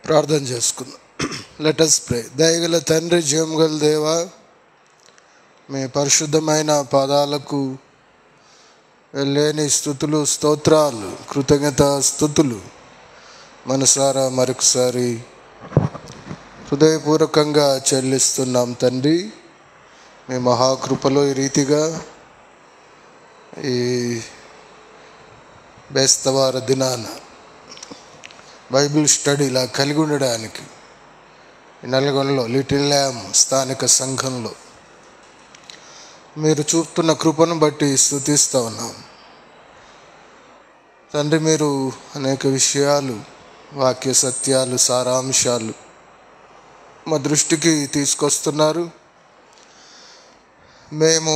ప్రార్థన చేసుకుందాం. Let us pray. దయగల తండ్రి, జీవముగల దేవా, మీ పరిశుద్ధమైన పాదాలకు లేని స్తుతులు, స్తోత్రాలు, కృతజ్ఞత స్తుతులు మనసారా మరొకసారి హృదయపూర్వకంగా చెల్లిస్తున్నాం తండ్రి. మీ మహాకృపలో ఈ రీతిగా ఈ బేస్తవార దినాన బైబిల్ స్టడీలా కలిగి ఉండడానికి నల్గొండలో లిటిల్ ల్యామ్ స్థానిక సంఘంలో మీరు చూపుతున్న కృపను బట్టి స్తుతిస్తూ ఉన్నాం తండ్రి. మీరు అనేక విషయాలు, వాక్య సత్యాలు, సారాంశాలు మా దృష్టికి తీసుకొస్తున్నారు. మేము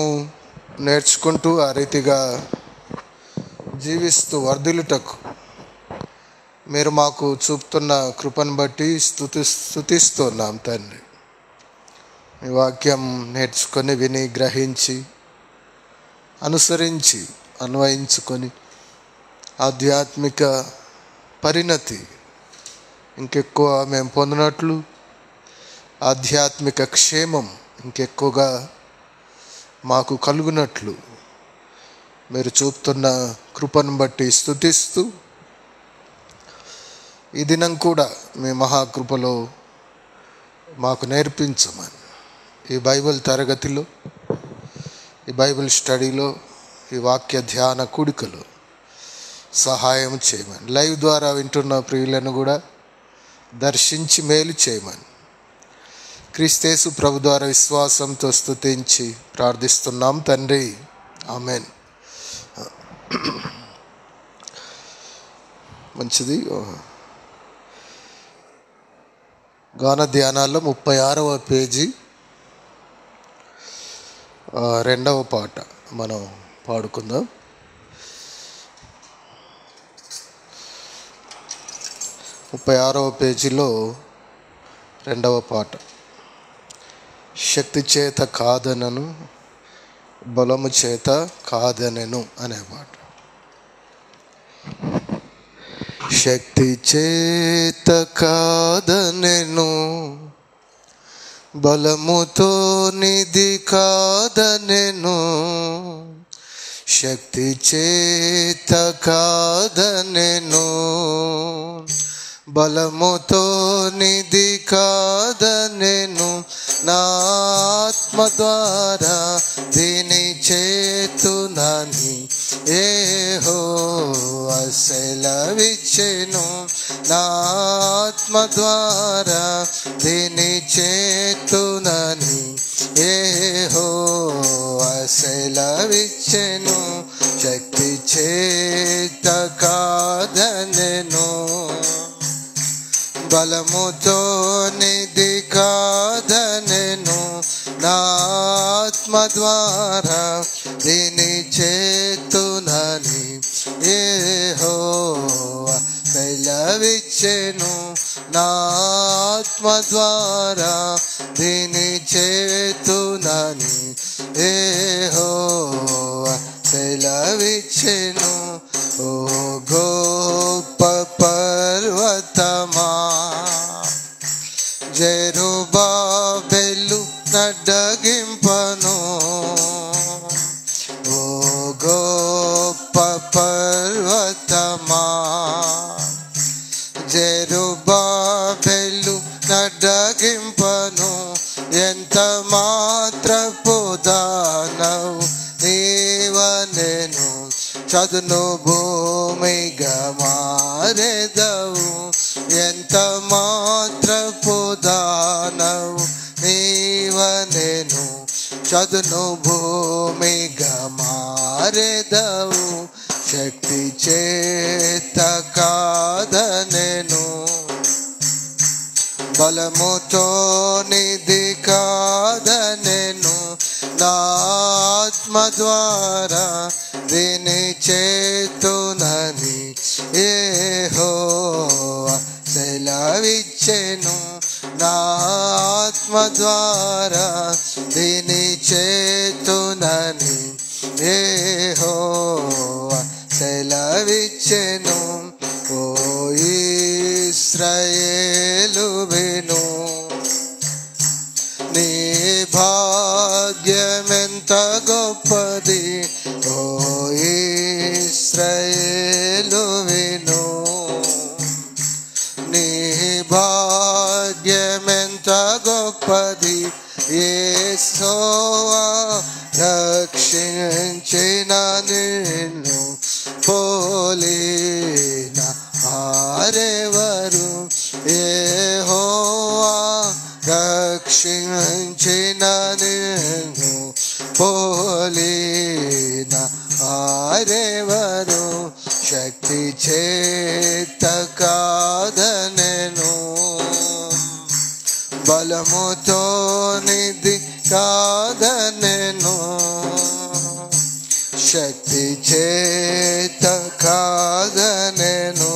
నేర్చుకుంటూ ఆ రీతిగా జీవిస్తూ వర్ధిల్లుటకు మీరు మాకు చూపుతున్న కృపను బట్టి స్తుతిస్తున్నాం తండ్రి. మీ వాక్యం నేర్చుకొని, విని, గ్రహించి, అనుసరించి, అన్వయించుకొని ఆధ్యాత్మిక పరిణతి ఇంకెక్కువ మేము పొందినట్లు, ఆధ్యాత్మిక క్షేమం ఇంకెక్కువగా మాకు కలుగునట్లు మీరు చూపుతున్న కృపను బట్టి స్తుతిస్తూ, ఈ దినం కూడా మీ మహాకృపలో మాకు నేర్పించమని, ఈ బైబిల్ తరగతిలో, ఈ బైబిల్ స్టడీలో, ఈ వాక్య ధ్యాన కూడికలో సహాయం చేయమని, లైవ్ ద్వారా వింటున్న ప్రియులను కూడా దర్శించి మేలు చేయమని క్రీస్తేసు ప్రభు ద్వారా విశ్వాసంతో స్తుతించి ప్రార్థిస్తున్నాం తండ్రి. ఆమెన్. మంచిది. గాన ధ్యానాల్లో 36వ పేజీ 2వ పాట మనం పాడుకుందాం. 36వ పేజీలో 2వ పాట, శక్తి చేత కాదనను, బలము చేత కాదనెను అనే పాట. శక్తి చేత కాదనెను, బలముతో నిధి కాదనెను. శక్తి చేత కాదనెను, బలముతో నిధి కాదనెను. నా ఆత్మ ద్వారా దీని చేతునని యెహోవా సెలవిచ్చెను. నా ఆత్మ ద్వారా దీని చేతునని యెహోవా సెలవిచ్చెను. శక్తి చేత కాదనెను, బలముతో నిధి కాదనెను. నా ఆత్మ ద్వారా దీని చేతునని యెహోవా సెలవిచ్చెను. నా ఆత్మ ద్వారా దీని చేతునని యెహోవా సెలవిచ్చెను. ఓ గొప్ప పర్వతమా, జెరుబాబెలు నడ్డగింపను. ఓ గొప్ప పర్వతమా, జెరుబాబెలు నడ్డగింపను. ఎంత మాత్రపు దానవు నీవనెను, చదును భూమిగా మారెదవు. ఎంత మాత్రపు దానవు నీవనెను, చదును భూమిగా మారెదవు. శక్తి చేత కాదనెను, బలముతో నిధి కాదనెను. నా ఆత్మ ద్వారా దీని చేతునని యెహోవా సెలవిచ్చెను. నా ఆత్మ ద్వారా దీని చేతునని యెహోవా సెలవిచ్చెను. ఓ ఇశ్రాయేలు భాగ్యమెంత గొప్పది ఓ ఇశ్రాయేలు విను, నీ భాగ్యమెంత గొప్పది యేసోవా రక్షించిన నిన్ను పోలిన ఆరెవరు, యెహోవా రక్షించిన నిన్ను పోలిన ఆరెవరు, శక్తి చేత కాదనెను బలముతో నిధి కాదనెను, శక్తి చేత కాదనెను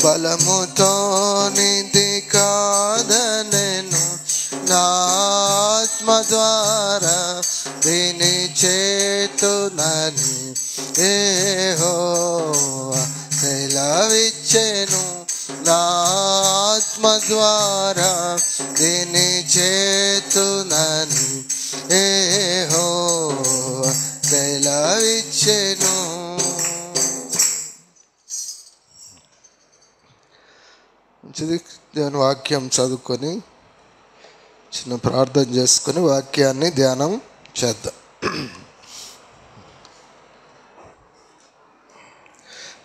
బలముతో నిధి కాదనెను, నా ఆత్మ ద్వారా దీని చేతునని యెహోవా సెలవిచ్చెను, నా ఆత్మ ద్వారా దీని చేతునని యెహోవా సెలవిచ్చెను. మంచిది. దేవుని వాక్యం చదువుకొని చిన్న ప్రార్థన చేసుకొని వాక్యాన్ని ధ్యానం చేద్దాం.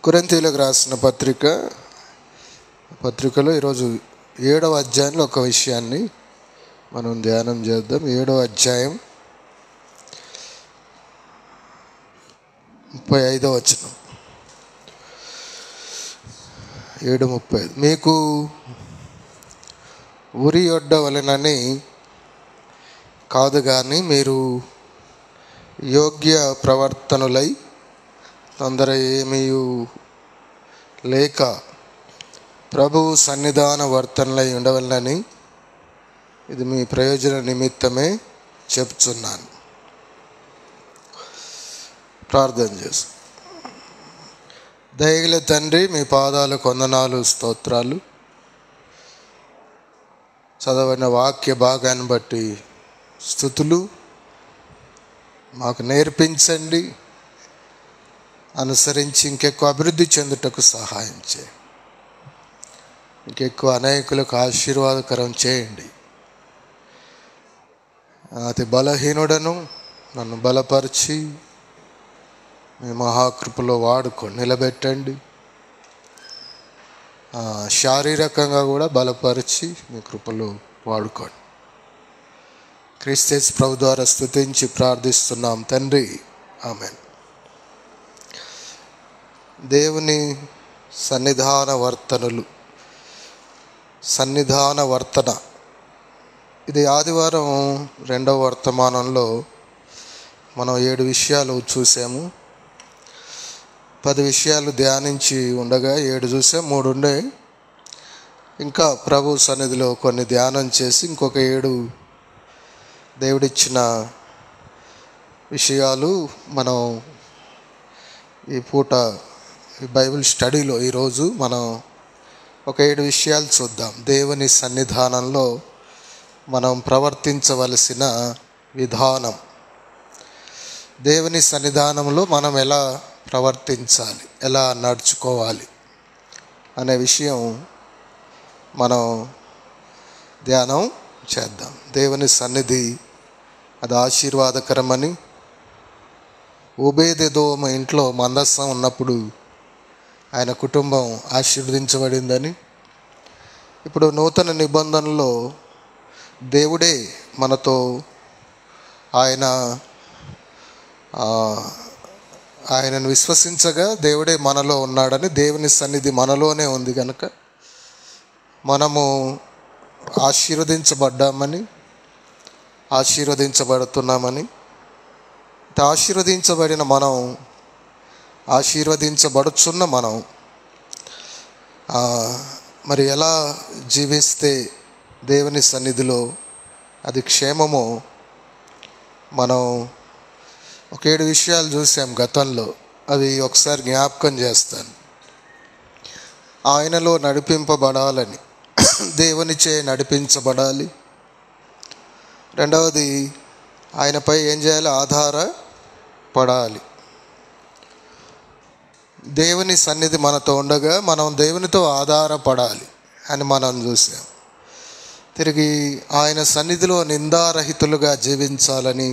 కొరింథీయులకు రాసిన పత్రికలో ఈరోజు 7వ అధ్యాయంలో ఒక విషయాన్ని మనం ధ్యానం చేద్దాం. 7వ అధ్యాయం 35వ వచనం. 7:35. మీకు ఉరి యొడ్డవలెనని కాదు కానీ మీరు యోగ్య ప్రవర్తనులై తొందర ఏమీ లేక ప్రభువు సన్నిధాన వర్తనలై ఉండవలనని ఇది మీ ప్రయోజన నిమిత్తమే చెప్తున్నాను. ప్రార్థన చేసి. దయగల తండ్రి, మీ పాదాలకు వందనాలు, స్తోత్రాలు. చదవని వాక్య భాగాన్ని బట్టి స్తుతులు. మాకు నేర్పించండి, అనుసరించి ఇంకెక్కువ అభివృద్ధి చెందుటకు సహాయం చేయండి, ఇంకెక్కువ అనేకులకు ఆశీర్వాదకరం చేయండి. అతి బలహీనుడను, నన్ను బలపరిచి మీ మహాకృపలో వాడుకొని నిలబెట్టండి. శారీరకంగా కూడా బలపరిచి మీ కృపలో వాడుకోండి. క్రీస్తు ప్రభు ద్వారా స్తుతించి ప్రార్థిస్తున్నాం తండ్రి, ఆమేన్. దేవుని సన్నిధాన వర్తన ఇది ఆదివారం 2వ వర్తమానంలో మనం 7 విషయాలు చూసాము. 10 విషయాలు ధ్యానించి ఉండగా 7 చూసాం, 3 ఉండే. ఇంకా ప్రభు సన్నిధిలో కొన్ని ధ్యానం చేసి ఇంకొక 7 దేవుడిచ్చిన విషయాలు మనం ఈ పూట ఈ బైబిల్ స్టడీలో ఈరోజు మనం ఒక 7 విషయాలు చూద్దాం. దేవుని సన్నిధానంలో మనం ప్రవర్తించవలసిన విధానం, దేవుని సన్నిధానంలో మనం ఎలా ప్రవర్తించాలి, ఎలా నడుచుకోవాలి అనే విషయం మనం ధ్యానం చేద్దాం. దేవుని సన్నిధి అది ఆశీర్వాదకరమని, ఓబేదెదోము ఇంట్లో మందసం ఉన్నప్పుడు ఆయన కుటుంబం ఆశీర్వదించబడిందని, ఇప్పుడు నూతన నిబంధనలో దేవుడే మనతో, ఆయనను విశ్వసించగా దేవుడే మనలో ఉన్నాడని, దేవుని సన్నిధి మనలోనే ఉంది కనుక మనము ఆశీర్వదించబడ్డామని, ఆశీర్వదించబడుతున్నామని, ఆశీర్వదించబడిన మనం, ఆశీర్వదించబడుచున్న మనం మరి ఎలా జీవిస్తే దేవుని సన్నిధిలో అది క్షేమమో మనం ఒక 7 విషయాలు చూసాం గతంలో. అవి ఒకసారి జ్ఞాపకం చేస్తాను. ఆయనలో నడిపింపబడాలని, దేవునిచే నడిపించబడాలి. రెండవది ఆయనపై ఏం చేయాలి? ఆధారపడాలి. దేవుని సన్నిధి మనతో ఉండగా మనం దేవునితో ఆధారపడాలి అని మనం చూసాం. తిరిగి ఆయన సన్నిధిలో నిందారహితులుగా జీవించాలని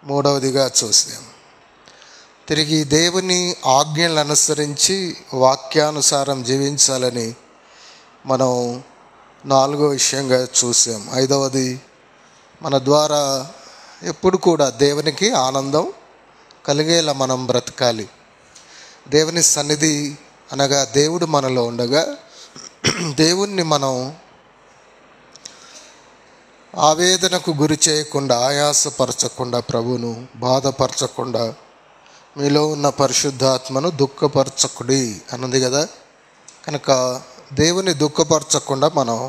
మూడవదిగా చూసాం. తిరిగి దేవుని ఆజ్ఞలను అనుసరించి వాక్యానుసారం జీవించాలని మనం నాలుగో విషయంగా చూసాం. ఐదవది, మన ద్వారా ఎప్పుడు కూడా దేవునికి ఆనందం కలిగేలా మనం బ్రతకాలి. దేవుని సన్నిధి అనగా దేవుడు మనలో ఉండగా దేవుణ్ణి మనం ఆవేదనకు గురి చేయకుండా, ఆయాసపరచకుండా, ప్రభువును బాధపరచకుండా, మీలో ఉన్న పరిశుద్ధాత్మను దుఃఖపరచకుడి అన్నది కదా. కనుక దేవుని దుఃఖపరచకుండా మనం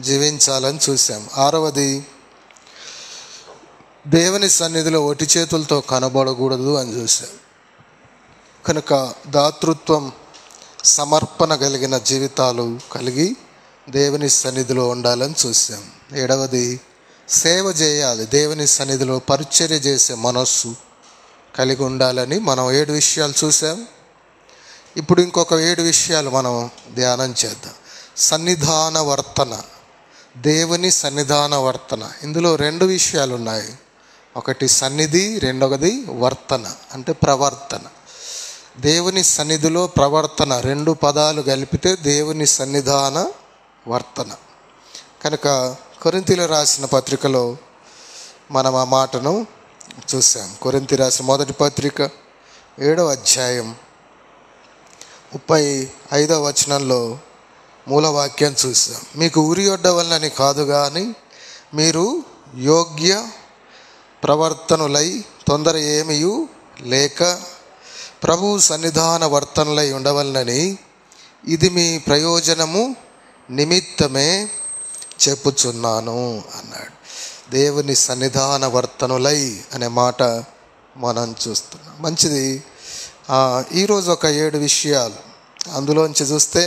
జీవించాలని చూసాం. ఆరవది, దేవుని సన్నిధిలో ఒటి చేతులతో కనబడకూడదు అని చూసాం. కనుక దాతృత్వం, సమర్పణ కలిగిన జీవితాలు కలిగి దేవుని సన్నిధిలో ఉండాలని చూసాం. ఏడవది, సేవ చేయాలి. దేవుని సన్నిధిలో పరిచర్య చేసే మనస్సు కలిగి ఉండాలని మనం 7 విషయాలు చూసాం. ఇప్పుడు ఇంకొక 7 విషయాలు మనం ధ్యానం చేద్దాం. సన్నిధాన వర్తన, దేవుని సన్నిధాన వర్తన. ఇందులో 2 విషయాలు ఉన్నాయి. ఒకటి సన్నిధి, రెండవది వర్తన అంటే ప్రవర్తన. దేవుని సన్నిధిలో ప్రవర్తన 2 పదాలు కలిపితే దేవుని సన్నిధాన వర్తన. కనుక కొరింథీయులకు రాసిన పత్రికలో మనం ఆ మాటను చూసాం. కొరింథీ రాసిన మొదటి పత్రిక 7వ అధ్యాయం 35వ వచనంలో మూలవాక్యం చూసాం. మీకు ఉరియొడ్డ వలనని కాదు కానీ మీరు యోగ్య ప్రవర్తనులై తొందర ఏమీ లేక ప్రభు సన్నిధాన వర్తనలై ఉండవలనని ఇది మీ ప్రయోజనము నిమిత్తమే చెప్పుచున్నాను అన్నాడు. దేవుని సన్నిధాన వర్తనులై అనే మాట మనం చూస్తున్నాం. మంచిది. ఈరోజు ఒక 7 విషయాలు అందులోంచి చూస్తే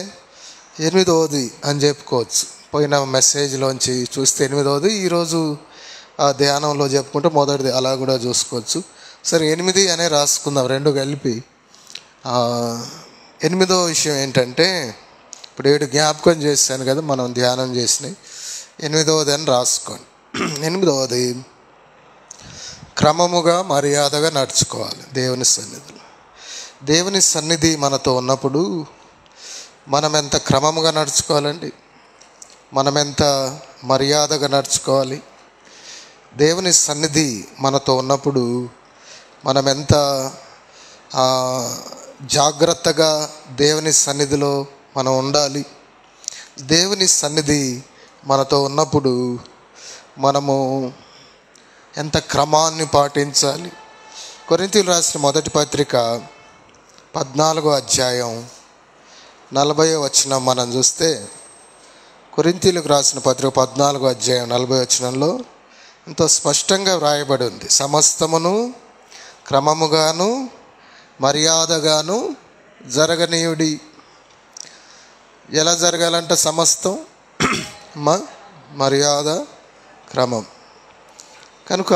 8వది అని చెప్పుకోవచ్చు. పోయిన మెసేజ్లోంచి చూస్తే 8వది, ఈరోజు ధ్యానంలో చెప్పుకుంటే మొదటిది, అలా కూడా చూసుకోవచ్చు. సరే 8 అనే రాసుకుందాం, 2 కలిపి. 8వ విషయం ఏంటంటే, ఇప్పుడు 7 జ్ఞాపకం చేశాను కదా మనం ధ్యానం చేసినాయి. 8వది అని రాసుకోండి. 8వది, క్రమముగా మర్యాదగా నడుచుకోవాలి దేవుని సన్నిధిలో. దేవుని సన్నిధి మనతో ఉన్నప్పుడు మనం ఎంత క్రమముగా నడుచుకోవాలండి, మనం ఎంత మర్యాదగా నడుచుకోవాలి. దేవుని సన్నిధి మనతో ఉన్నప్పుడు మనం ఎంత జాగ్రత్తగా దేవుని సన్నిధిలో మనం ఉండాలి. దేవుని సన్నిధి మనతో ఉన్నప్పుడు మనము ఎంత క్రమాన్ని పాటించాలి. కొరింథీయులకు రాసిన మొదటి పత్రిక 14వ అధ్యాయం 40వ వచనం మనం చూస్తే, కొరింథీయులకు రాసిన పత్రిక 14వ అధ్యాయం 40వ వచనంలో ఎంతో స్పష్టంగా వ్రాయబడి ఉంది. సమస్తమును క్రమముగాను మర్యాదగాను జరగనీయుడి. ఎలా జరగాలంటే సమస్తం మర్యాద, క్రమం. కనుక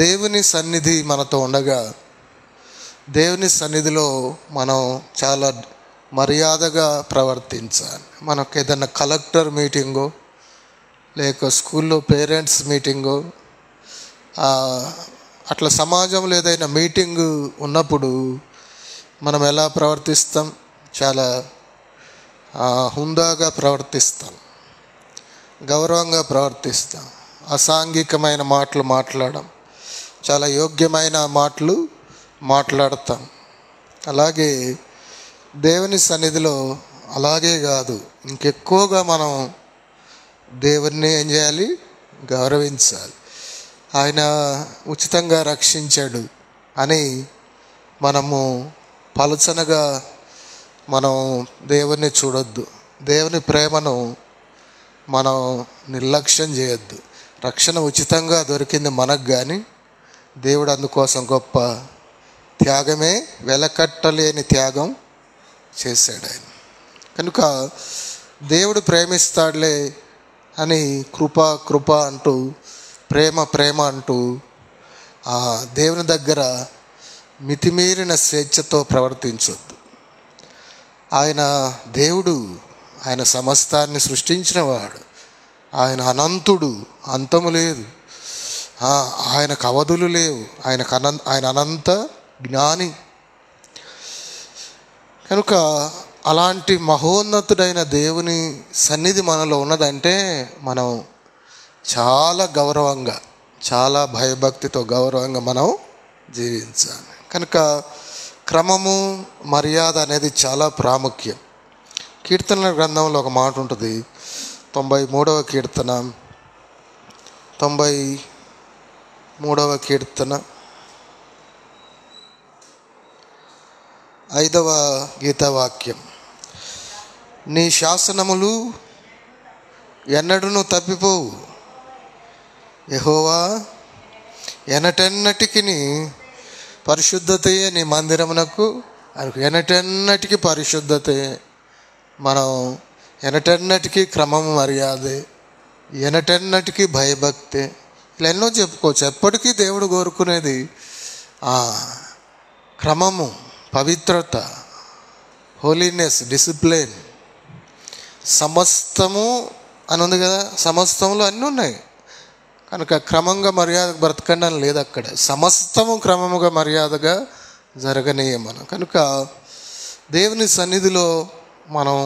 దేవుని సన్నిధి మనతో ఉండగా దేవుని సన్నిధిలో మనం చాలా మర్యాదగా ప్రవర్తించాలి. మనకు ఏదైనా కలెక్టర్ మీటింగో లేక స్కూల్లో పేరెంట్స్ మీటింగో అట్లా సమాజంలో ఏదైనా మీటింగు ఉన్నప్పుడు మనం ఎలా ప్రవర్తిస్తాం? చాలా హుందాగా ప్రవర్తిస్తాం, గౌరవంగా ప్రవర్తిస్తాం, అసాంఘికమైన మాటలు మాట్లాడడం, చాలా యోగ్యమైన మాటలు మాట్లాడతాం. అలాగే దేవుని సన్నిధిలో అలాగే కాదు, ఇంకెక్కువగా మనం దేవుణ్ణి ఏం చేయాలి? గౌరవించాలి. ఆయన ఉచితంగా రక్షించాడు అని మనము పలచనగా మనం దేవుణ్ణి చూడొద్దు. దేవుని ప్రేమను మనం నిర్లక్ష్యం చేయొద్దు. రక్షణ ఉచితంగా దొరికింది మనకు, కానీ దేవుడు అందుకోసం గొప్ప త్యాగమే, వెలకట్టలేని త్యాగం చేశాడు ఆయన. కనుక దేవుడు ప్రేమిస్తాడులే అని కృప కృప అంటూ, ప్రేమ ప్రేమ అంటూ ఆ దేవుని దగ్గర మితిమీరిన స్వేచ్ఛతో ప్రవర్తించొద్దు. ఆయన దేవుడు, ఆయన సమస్తాన్ని సృష్టించినవాడు, ఆయన అనంతుడు, అంతము లేదు, ఆయనకు అవధులు లేవు, ఆయన అనంత జ్ఞాని. కనుక అలాంటి మహోన్నతుడైన దేవుని సన్నిధి మనలో ఉన్నదంటే మనం చాలా గౌరవంగా, చాలా భయభక్తితో గౌరవంగా మనం జీవించాలి. కనుక క్రమము మర్యాద అనేది చాలా ప్రాముఖ్యం. కీర్తనల గ్రంథంలో ఒక మాట ఉంటుంది, 93వ కీర్తన 93వ కీర్తన 5వ గీతవాక్యం, నీ శాసనములు ఎన్నడూను తప్పిపోవు, యెహోవా ఎన్నటెన్నటికి పరిశుద్ధతయే నీ మందిరమునకు. ఎన్నటెన్నటికి పరిశుద్ధతయే, మనం ఎన్నటెన్నటికి క్రమము మర్యాదే, ఎన్నటెన్నటికి భయభక్తే, ఇలా ఎన్నో చెప్పుకోవచ్చు. ఎప్పటికీ దేవుడు కోరుకునేది క్రమము, పవిత్రత, హోలీనెస్, డిసిప్లిన్. సమస్తము అని ఉంది కదా, సమస్తంలో అన్నీ ఉన్నాయి. కనుక క్రమంగా మర్యాద బ్రతకండి అని లేదు అక్కడ. సమస్తము క్రమముగా మర్యాదగా జరగనీయమనం. కనుక దేవుని సన్నిధిలో మనం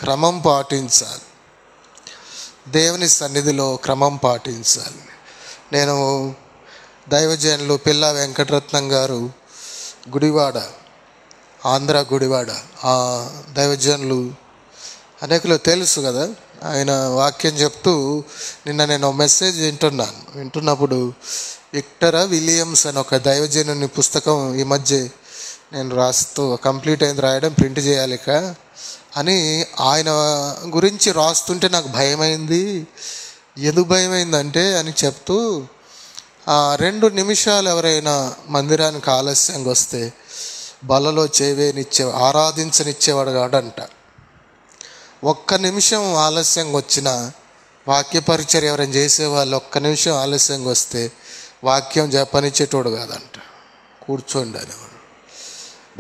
క్రమం పాటించాలి, దేవుని సన్నిధిలో క్రమం పాటించాలి. నేను దైవజనులు పిల్లా వెంకటరత్నం గారు, గుడివాడ, ఆంధ్ర గుడివాడ, ఆ దైవజనులు అనేకులు తెలుసు కదా. ఆయన వాక్యం చెప్తూ నిన్న నేను మెసేజ్ వింటున్నప్పుడు విక్టర్ విలియమ్స్ అని ఒక దైవజనుని పుస్తకం ఈ మధ్య నేను రాస్తూ కంప్లీట్ అయింది, రాయడం, ప్రింట్ చేయాలిక అని ఆయన గురించి రాస్తుంటే నాకు భయమైంది. ఎందుకు భయమైందంటే అని చెప్తూ 2 నిమిషాలు ఎవరైనా మందిరానికి ఆలస్యంగా వస్తే బలలో ఆరాధించనిచ్చేవాడు కాడంట. 1 నిమిషం ఆలస్యంగా వచ్చిన వాక్య పరిచర్య ఎవరైనా చేసేవాళ్ళు 1 నిమిషం ఆలస్యంగా వస్తే వాక్యం జపనిచ్చేటోడు కాదంట, కూర్చోండి అనేవాడు.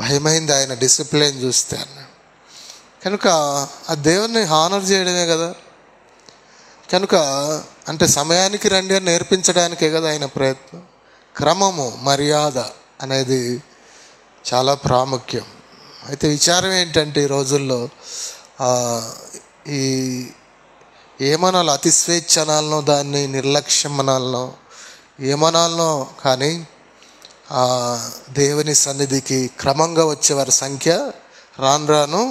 భయమైంది ఆయన డిసిప్లిన్ చూస్తే అన్న. కనుక ఆ దేవుని హానర్ చేయడమే కదా. కనుక అంటే సమయానికి రండి అని నేర్పించడానికే కదా ఆయన ప్రయత్నం. క్రమము మర్యాద అనేది చాలా ప్రాముఖ్యం. అయితే విచారం ఏంటంటే ఈ రోజుల్లో ఈ ఏమనాలో అతి స్వేచ్ఛ అనాలనో, దాన్ని నిర్లక్ష్యం అనాలనో, ఏమనాలనో కానీ దేవుని సన్నిధికి క్రమంగా వచ్చేవారి సంఖ్య రాను రాను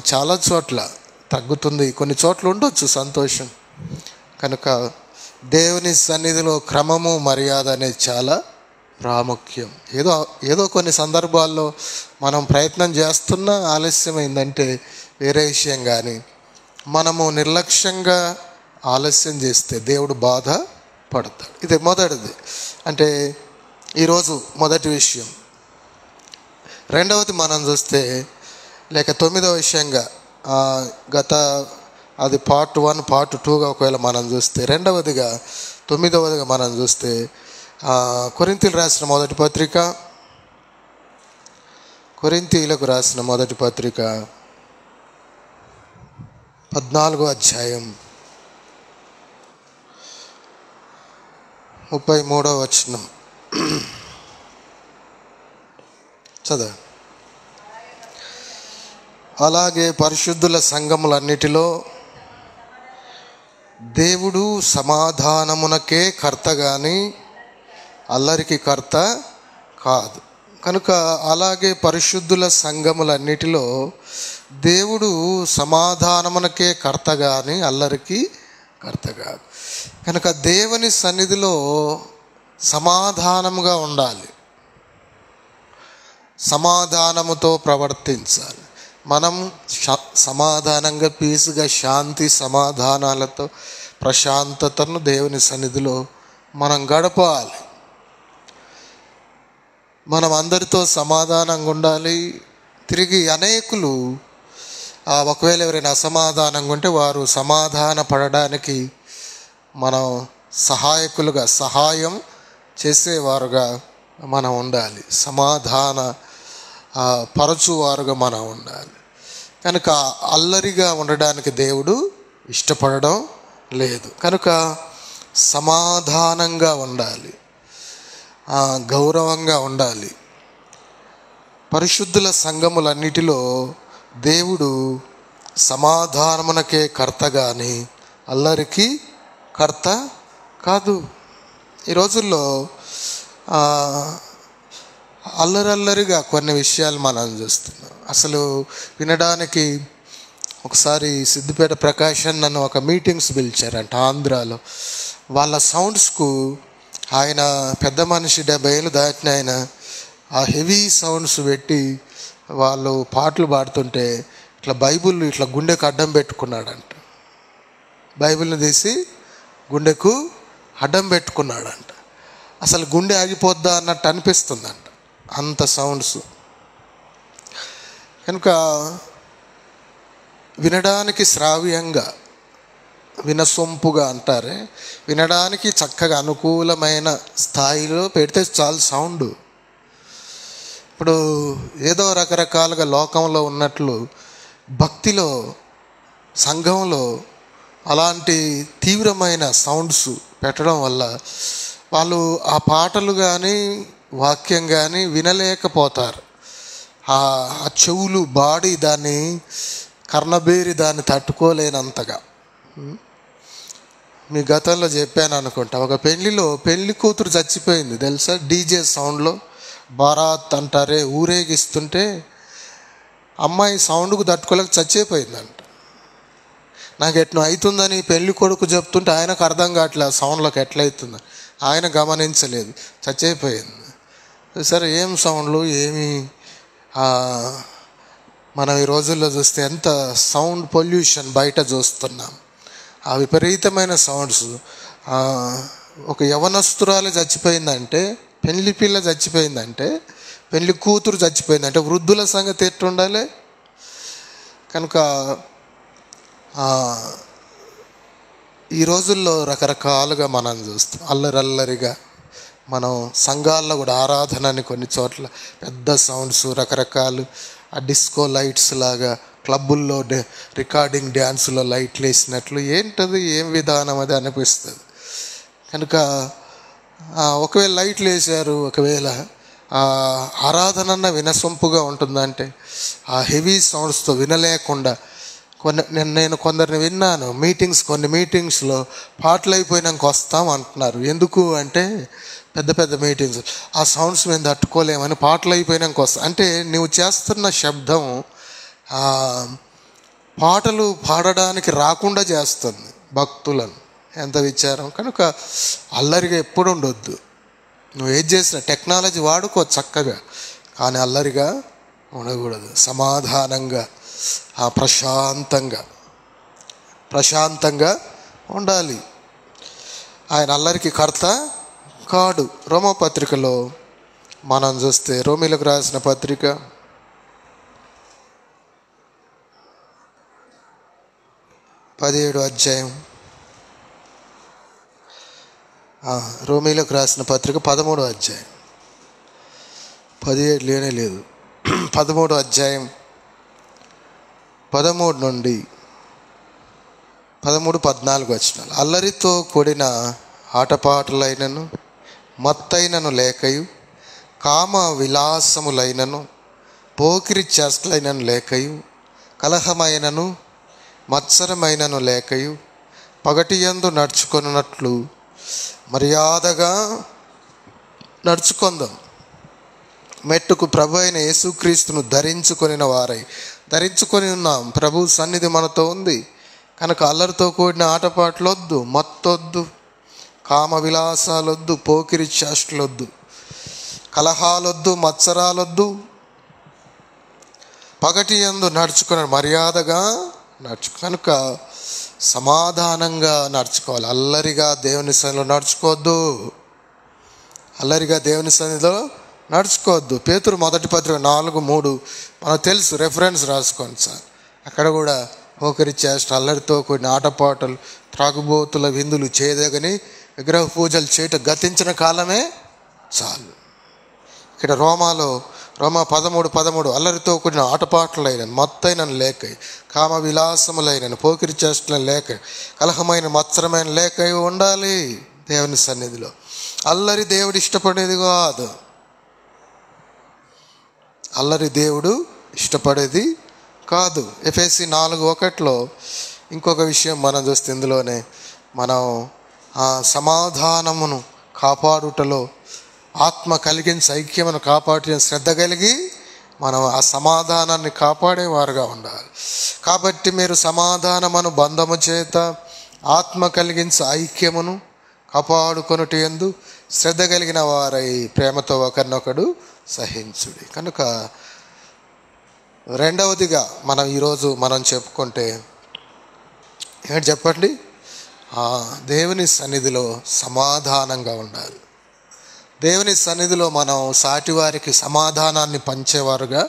చాలా చోట్ల తగ్గుతుంది. కొన్ని చోట్ల ఉండొచ్చు సంతోషం. కనుక దేవుని సన్నిధిలో క్రమము మర్యాద అనేది చాలా ప్రాముఖ్యం. ఏదో కొన్ని సందర్భాల్లో మనం ప్రయత్నం చేస్తున్నా ఆలస్యమైందంటే వేరే విషయం, కానీ మనము నిర్లక్ష్యంగా ఆలస్యం చేస్తే దేవుడు బాధ పడతాడు. ఇది మొదటిది, అంటే ఈరోజు మొదటి విషయం. రెండవది మనం చూస్తే, లేక 9వ విషయంగా అది పార్ట్ 1 పార్ట్ 2గా ఒకవేళ మనం చూస్తే, రెండవదిగా 9వదిగా మనం చూస్తే కొరింథీయులకు రాసిన మొదటి పత్రిక, కొరింథీయులకు రాసిన మొదటి పత్రిక 14వ అధ్యాయం 33వ వచనం చదవ. అలాగే పరిశుద్ధుల సంఘములన్నిటిలో దేవుడు సమాధానమునకే కర్త గాని అల్లరికి కర్త కాదు. కనుక అలాగే పరిశుద్ధుల సంఘములన్నిటిలో దేవుడు సమాధానమునకే కర్త గాని అల్లరికి కర్త కాదు. కనుక దేవుని సన్నిధిలో సమాధానముగా ఉండాలి, సమాధానముతో ప్రవర్తించాలి. మనం సమాధానంగా, పీసుగా, శాంతి సమాధానాలతో ప్రశాంతతను దేవుని సన్నిధిలో మనం గడపాలి. మనం అందరితో సమాధానంగా ఉండాలి. తిరిగి అనేకులు ఒకవేళ ఎవరైనా అసమాధానంగా ఉంటే వారు సమాధాన పడడానికి మనం సహాయకులుగా, సహాయం చేసేవారుగా మనం ఉండాలి. సమాధాన పరచువారుగా మనం ఉండాలి. కనుక అల్లరిగా ఉండడానికి దేవుడు ఇష్టపడడం లేదు. కనుక సమాధానంగా ఉండాలి, గౌరవంగా ఉండాలి. పరిశుద్ధుల సంఘములన్నిటిలో దేవుడు సమాధానమునకే కర్త కానీ అల్లరికి కర్త కాదు. ఈ రోజుల్లో అల్లరల్లరిగా కొన్ని విషయాలు మనం చూస్తున్నాం. అసలు వినడానికి ఒకసారి సిద్దిపేట ప్రకాశన్ నన్ను ఒక మీటింగ్స్ పిలిచారంట ఆంధ్రాలో. వాళ్ళ సౌండ్స్కు ఆయన పెద్ద మనిషి 70 ఏళ్ళు దాటిన ఆయన ఆ హెవీ సౌండ్స్ పెట్టి వాళ్ళు పాటలు పాడుతుంటే ఇట్లా బైబిల్ ఇట్లా గుండెకు అడ్డం పెట్టుకున్నాడంట. బైబిల్ని తీసి గుండెకు అడ్డం పెట్టుకున్నాడంట. అసలు గుండె ఆగిపోద్దా అన్నట్టు అనిపిస్తుందంట, అంత సౌండ్స్. కనుక వినడానికి శ్రావ్యంగా, వినసొంపుగా అంటారే, వినడానికి చక్కగా అనుకూలమైన స్థాయిలో పెడితే చాలు సౌండ్. ఇప్పుడు ఏదో రకరకాలుగా లోకంలో ఉన్నట్లు భక్తిలో, సంఘంలో అలాంటి తీవ్రమైన సౌండ్స్ పెట్టడం వల్ల వాళ్ళు ఆ పాటలు కానీ వాక్యం కానీ వినలేకపోతారు. ఆ చెవులు, బాడీ దాన్ని కర్ణబేరి దాన్ని తట్టుకోలేనంతగా. మీ గతంలో చెప్పాను అనుకుంటా, ఒక పెళ్లిలో పెళ్లి కూతురు చచ్చిపోయింది తెలుసా. డీజే సౌండ్లో బారాత్ అంటారే ఊరేగిస్తుంటే అమ్మాయి సౌండ్కు తట్టుకోలేక చచ్చిపోయిందంట. నాకు ఎట్లా అవుతుందని పెళ్లి కొడుకు చెప్తుంటే ఆయనకు అర్థం కావట్లేదు సౌండ్లోకి ఎట్లయితుంది, ఆయన గమనించలేదు, చచ్చిపోయింది. సరే ఏం సౌండ్లు ఏమి. మనం ఈ రోజుల్లో చూస్తే ఎంత సౌండ్ పొల్యూషన్ బయట చూస్తున్నాం. ఆ విపరీతమైన సౌండ్స్. ఒక యవనస్తురాలు చచ్చిపోయిందంటే, పెళ్లి పిల్ల చచ్చిపోయిందంటే, పెళ్లి కూతురు చచ్చిపోయిందంటే వృద్ధుల సంగతి ఎట్టుండాలి. కనుక ఈ రోజుల్లో రకరకాలుగా మనం చూస్తాం, అల్లరల్లరిగా. మనం సంఘాల్లో కూడా ఆరాధన అని కొన్ని చోట్ల పెద్ద సౌండ్స్, రకరకాలు ఆ డిస్కో లైట్స్ లాగా, క్లబ్బుల్లో రికార్డింగ్ డ్యాన్సులో లైట్లు వేసినట్లు ఏంటది, ఏం విధానం అది అనిపిస్తుంది. కనుక ఒకవేళ లైట్లు వేసారు, ఒకవేళ ఆరాధన వినసొంపుగా ఉంటుందంటే ఆ హెవీ సౌండ్స్తో వినలేకుండా నేను కొందరిని విన్నాను. కొన్ని మీటింగ్స్లో పాటలు అయిపోయినాక వస్తాం అంటున్నారు. ఎందుకు అంటే పెద్ద పెద్ద మీటింగ్స్, ఆ సౌండ్స్ మేము తట్టుకోలేమని పాటలు అయిపోయినాక వస్తాం. అంటే నువ్వు చేస్తున్న శబ్దం పాటలు పాడడానికి రాకుండా చేస్తుంది భక్తులను. ఎంత విచారం. కనుక అల్లరిగా ఎప్పుడు ఉండొద్దు. నువ్వు ఏది చేసినా టెక్నాలజీ వాడుకో చక్కగా, కానీ అల్లరిగా ఉండకూడదు. సమాధానంగా, ప్రశాంతంగా ఉండాలి. ఆయన అల్లరికి కర్త కాడు. రోమపత్రికలో మనం చూస్తే, రోమీలకు రాసిన పత్రిక 17వ అధ్యాయం, రోమీలకు రాసిన పత్రిక 13వ అధ్యాయం, 17 లేనే లేదు, 13వ అధ్యాయం 13 నుండి 14 వచనాలు. అల్లరితో కూడిన ఆటపాటలైనను, మత్తైనను లేకయు, కామ విలాసములైనను, పోకిరి చేష్టలైనను లేకయు, కలహమైనను మత్సరమైనను లేకయు, పగటియందు నడుచుకొనున్నట్లు మర్యాదగా నడుచుకొందాం. మెట్టుకు ప్రభు అయిన యేసుక్రీస్తును ధరించుకొని ఉన్నాం. ప్రభు సన్నిధి మనతో ఉంది. కనుక అల్లరితో కూడిన ఆటపాటలొద్దు, మత్తొద్దు, కామ విలాసాలొద్దు, పోకిరి చేష్టలొద్దు, కలహాలొద్దు, మత్సరాలొద్దు. పగటి యందు నడుచుకుని మర్యాదగా కనుక సమాధానంగా నడుచుకోవాలి. అల్లరిగా దేవుని సన్నిధిలో నడుచుకోవద్దు. పేతురు మొదటి పత్రిక 4:3 మనకు తెలుసు, రెఫరెన్స్ రాసుకోండి సార్. అక్కడ కూడా పోకరి చేష్ట, అల్లరితో కూడిన ఆటపాటలు, త్రాగుబోతుల విందులు చేయదగని విగ్రహ పూజలు చేయట గతించిన కాలమే చాలు. ఇక్కడ రోమా 13:13 అల్లరితో కూడిన ఆటపాటలైన, మత్తైన లేక, కామ విలాసములైన, పోకిరి చేష్టలను లేక, కలహమైన మత్సరమైన లేక ఉండాలి దేవుని సన్నిధిలో. అల్లరి దేవుడు ఇష్టపడేది కాదు. అల్లరి దేవుడు ఇష్టపడేది కాదు. ఎఫెసీ 4:1 ఇంకొక విషయం మనం చూస్తే, ఇందులోనే మనం ఆ సమాధానమును కాపాడుటలో, ఆత్మ కలిగించి ఐక్యమును కాపాడే శ్రద్ధ కలిగి మనం ఆ సమాధానాన్ని కాపాడేవారుగా ఉండాలి. కాబట్టి మీరు సమాధానమును బంధము చేత ఆత్మ కలిగించి ఐక్యమును కాపాడుకొనుట యందు శ్రద్ధ కలిగిన వారై ప్రేమతో ఒకరినొకడు సహించుడి. కనుక రెండవదిగా మనం ఈరోజు చెప్పుకుంటే ఏంటి చెప్పండి? దేవుని సన్నిధిలో సమాధానంగా ఉండాలి. దేవుని సన్నిధిలో మనం సాటివారికి సమాధానాన్ని పంచేవారుగా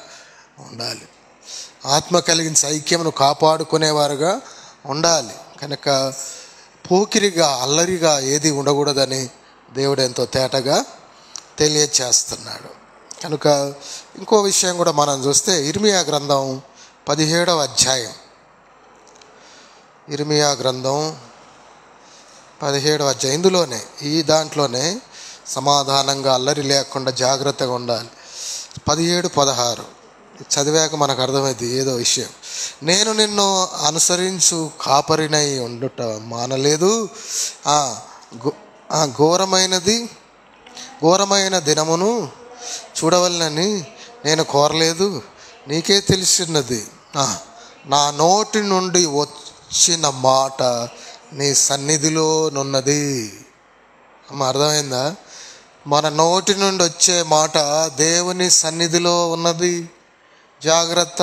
ఉండాలి. ఆత్మ కలిగించి ఐక్యమును కాపాడుకునేవారుగా ఉండాలి. కనుక పోకిరిగా, అల్లరిగా ఏది ఉండకూడదని దేవుడు ఎంతో తేటగా తెలియచేస్తున్నాడు. కనుక ఇంకో విషయం కూడా మనం చూస్తే, ఇర్మియా గ్రంథం 17వ అధ్యాయం, ఇర్మియా గ్రంథం 17వ అధ్యాయం, ఇందులోనే ఈ దాంట్లోనే సమాధానంగా అల్లరి లేకుండా జాగ్రత్తగా ఉండాలి. 17-16 చదివాక మనకు అర్థమైంది ఏదో విషయం. నేను నిన్ను అనుసరించు కాపరినై ఉండుట మానలేదు, ఘోరమైన దినమును చూడవలనని నేను కోరలేదు. నీకే తెలిసినది, నా నోటి నుండి వచ్చిన మాట నీ సన్నిధిలోనున్నది. అర్థమైందా? మన నోటి నుండి వచ్చే మాట దేవుని సన్నిధిలో ఉన్నది. జాగ్రత్త.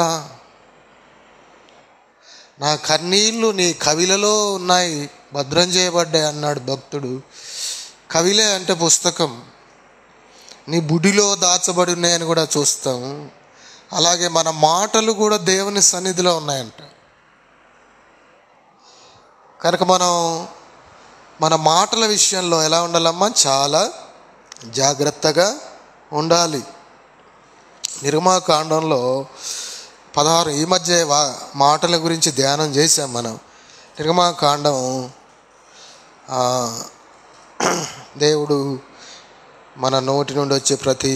నా కన్నీళ్ళు నీ కవిలలో ఉన్నాయి, భద్రం చేయబడ్డాయి అన్నాడు భక్తుడు. కవిలే అంటే పుస్తకం. నీ బుడిలో దాచబడి ఉన్నాయని కూడా చూస్తాం. అలాగే మన మాటలు కూడా దేవుని సన్నిధిలో ఉన్నాయంట. కనుక మనం మన మాటల విషయంలో ఎలా ఉండాలమ్మా? చాలా జాగ్రత్తగా ఉండాలి. నిర్గమకాండంలో 16 ఈ మధ్య మాటల గురించి ధ్యానం చేశాం మనం. నిర్గమకాండం దేవుడు మన నోటి నుండి వచ్చే ప్రతి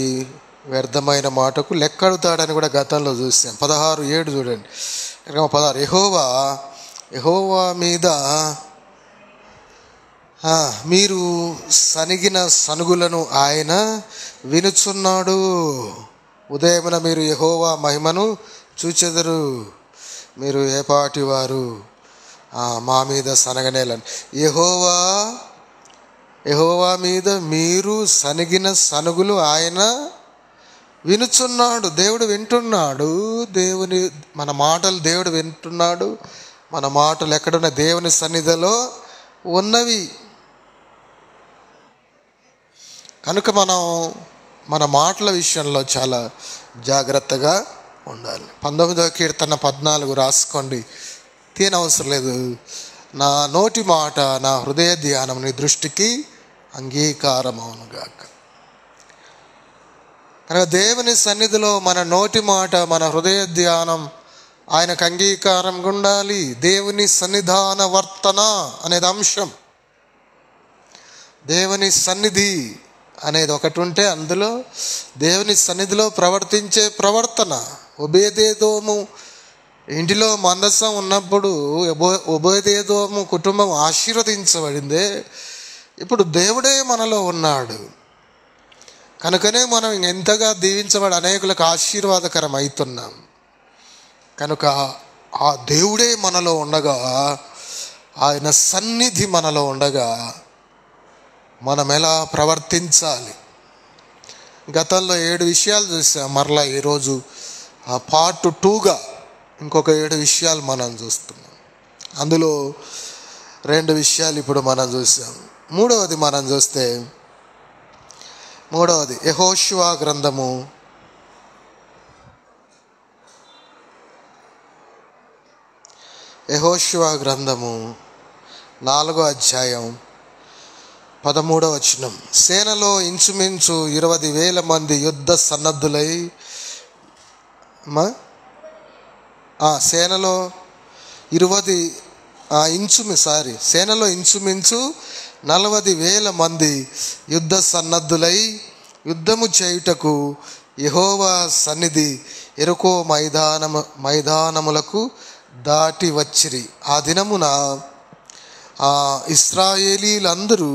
వ్యర్థమైన మాటకు లెక్కడుతాడని కూడా గతంలో చూసాం. 16:7 చూడండి. 16 యెహోవా మీద మీరు సనిగిన సనుగులను ఆయన వినుచున్నాడు. ఉదయమున మీరు యెహోవా మహిమను చూచెదరు. మీరు ఏపాటి వారు మా మీద సనగనేలని. యెహోవా మీద మీరు సనిగిన సనుగులు ఆయన వినుచున్నాడు. దేవుడు వింటున్నాడు. మన మాటలు దేవుడు వింటున్నాడు. మన మాటలు ఎక్కడున్న దేవుని సన్నిధిలో ఉన్నవి. కనుక మనం మన మాటల విషయంలో చాలా జాగ్రత్తగా ఉండాలి. 19వ కీర్తన 14 రాసుకోండి, తీయనవసరం లేదు. నా నోటి మాట, నా హృదయ ధ్యానం నీ దృష్టికి అంగీకారమవునుగాక. కనుక దేవుని సన్నిధిలో మన నోటి మాట, మన హృదయ ధ్యానం ఆయనకు అంగీకారంగా ఉండాలి. దేవుని సన్నిధాన వర్తన అనేది అంశం. దేవుని సన్నిధి అనేది ఒకటి ఉంటే అందులో దేవుని సన్నిధిలో ప్రవర్తించే ప్రవర్తన. ఒబేదేదోము ఇంటిలో మందసం ఉన్నప్పుడు ఒబేదేదోము కుటుంబం ఆశీర్వదించబడిందే. ఇప్పుడు దేవుడే మనలో ఉన్నాడు కనుకనే మనం ఎంతగా దీవించబడి అనేకులకు ఆశీర్వాదకరం అవుతున్నాం. కనుక ఆ దేవుడే మనలో ఉండగా, ఆయన సన్నిధి మనలో ఉండగా మనం ఎలా ప్రవర్తించాలి? గతంలో 7 విషయాలు చూసాం. మరలా ఈరోజు పార్ట్ 2గా ఇంకొక 7 విషయాలు మనం చూస్తున్నాం. అందులో 2 విషయాలు ఇప్పుడు మనం చూసాం. మూడవది మనం చూస్తే, యెహోషువ గ్రంథము యెహోషువ గ్రంథము 4వ అధ్యాయం 13వ వచనం. సేనలో ఇంచుమించు 20,000 మంది యుద్ధ సన్నద్ధులై సేనలో ఇంచుమించు 40,000 మంది యుద్ధ సన్నద్ధులై యుద్ధము చేయుటకు యెహోవా సన్నిధి యెరికో మైదానములకు దాటి వచ్చిరి. ఆ దినమున ఇశ్రాయేలీలందరూ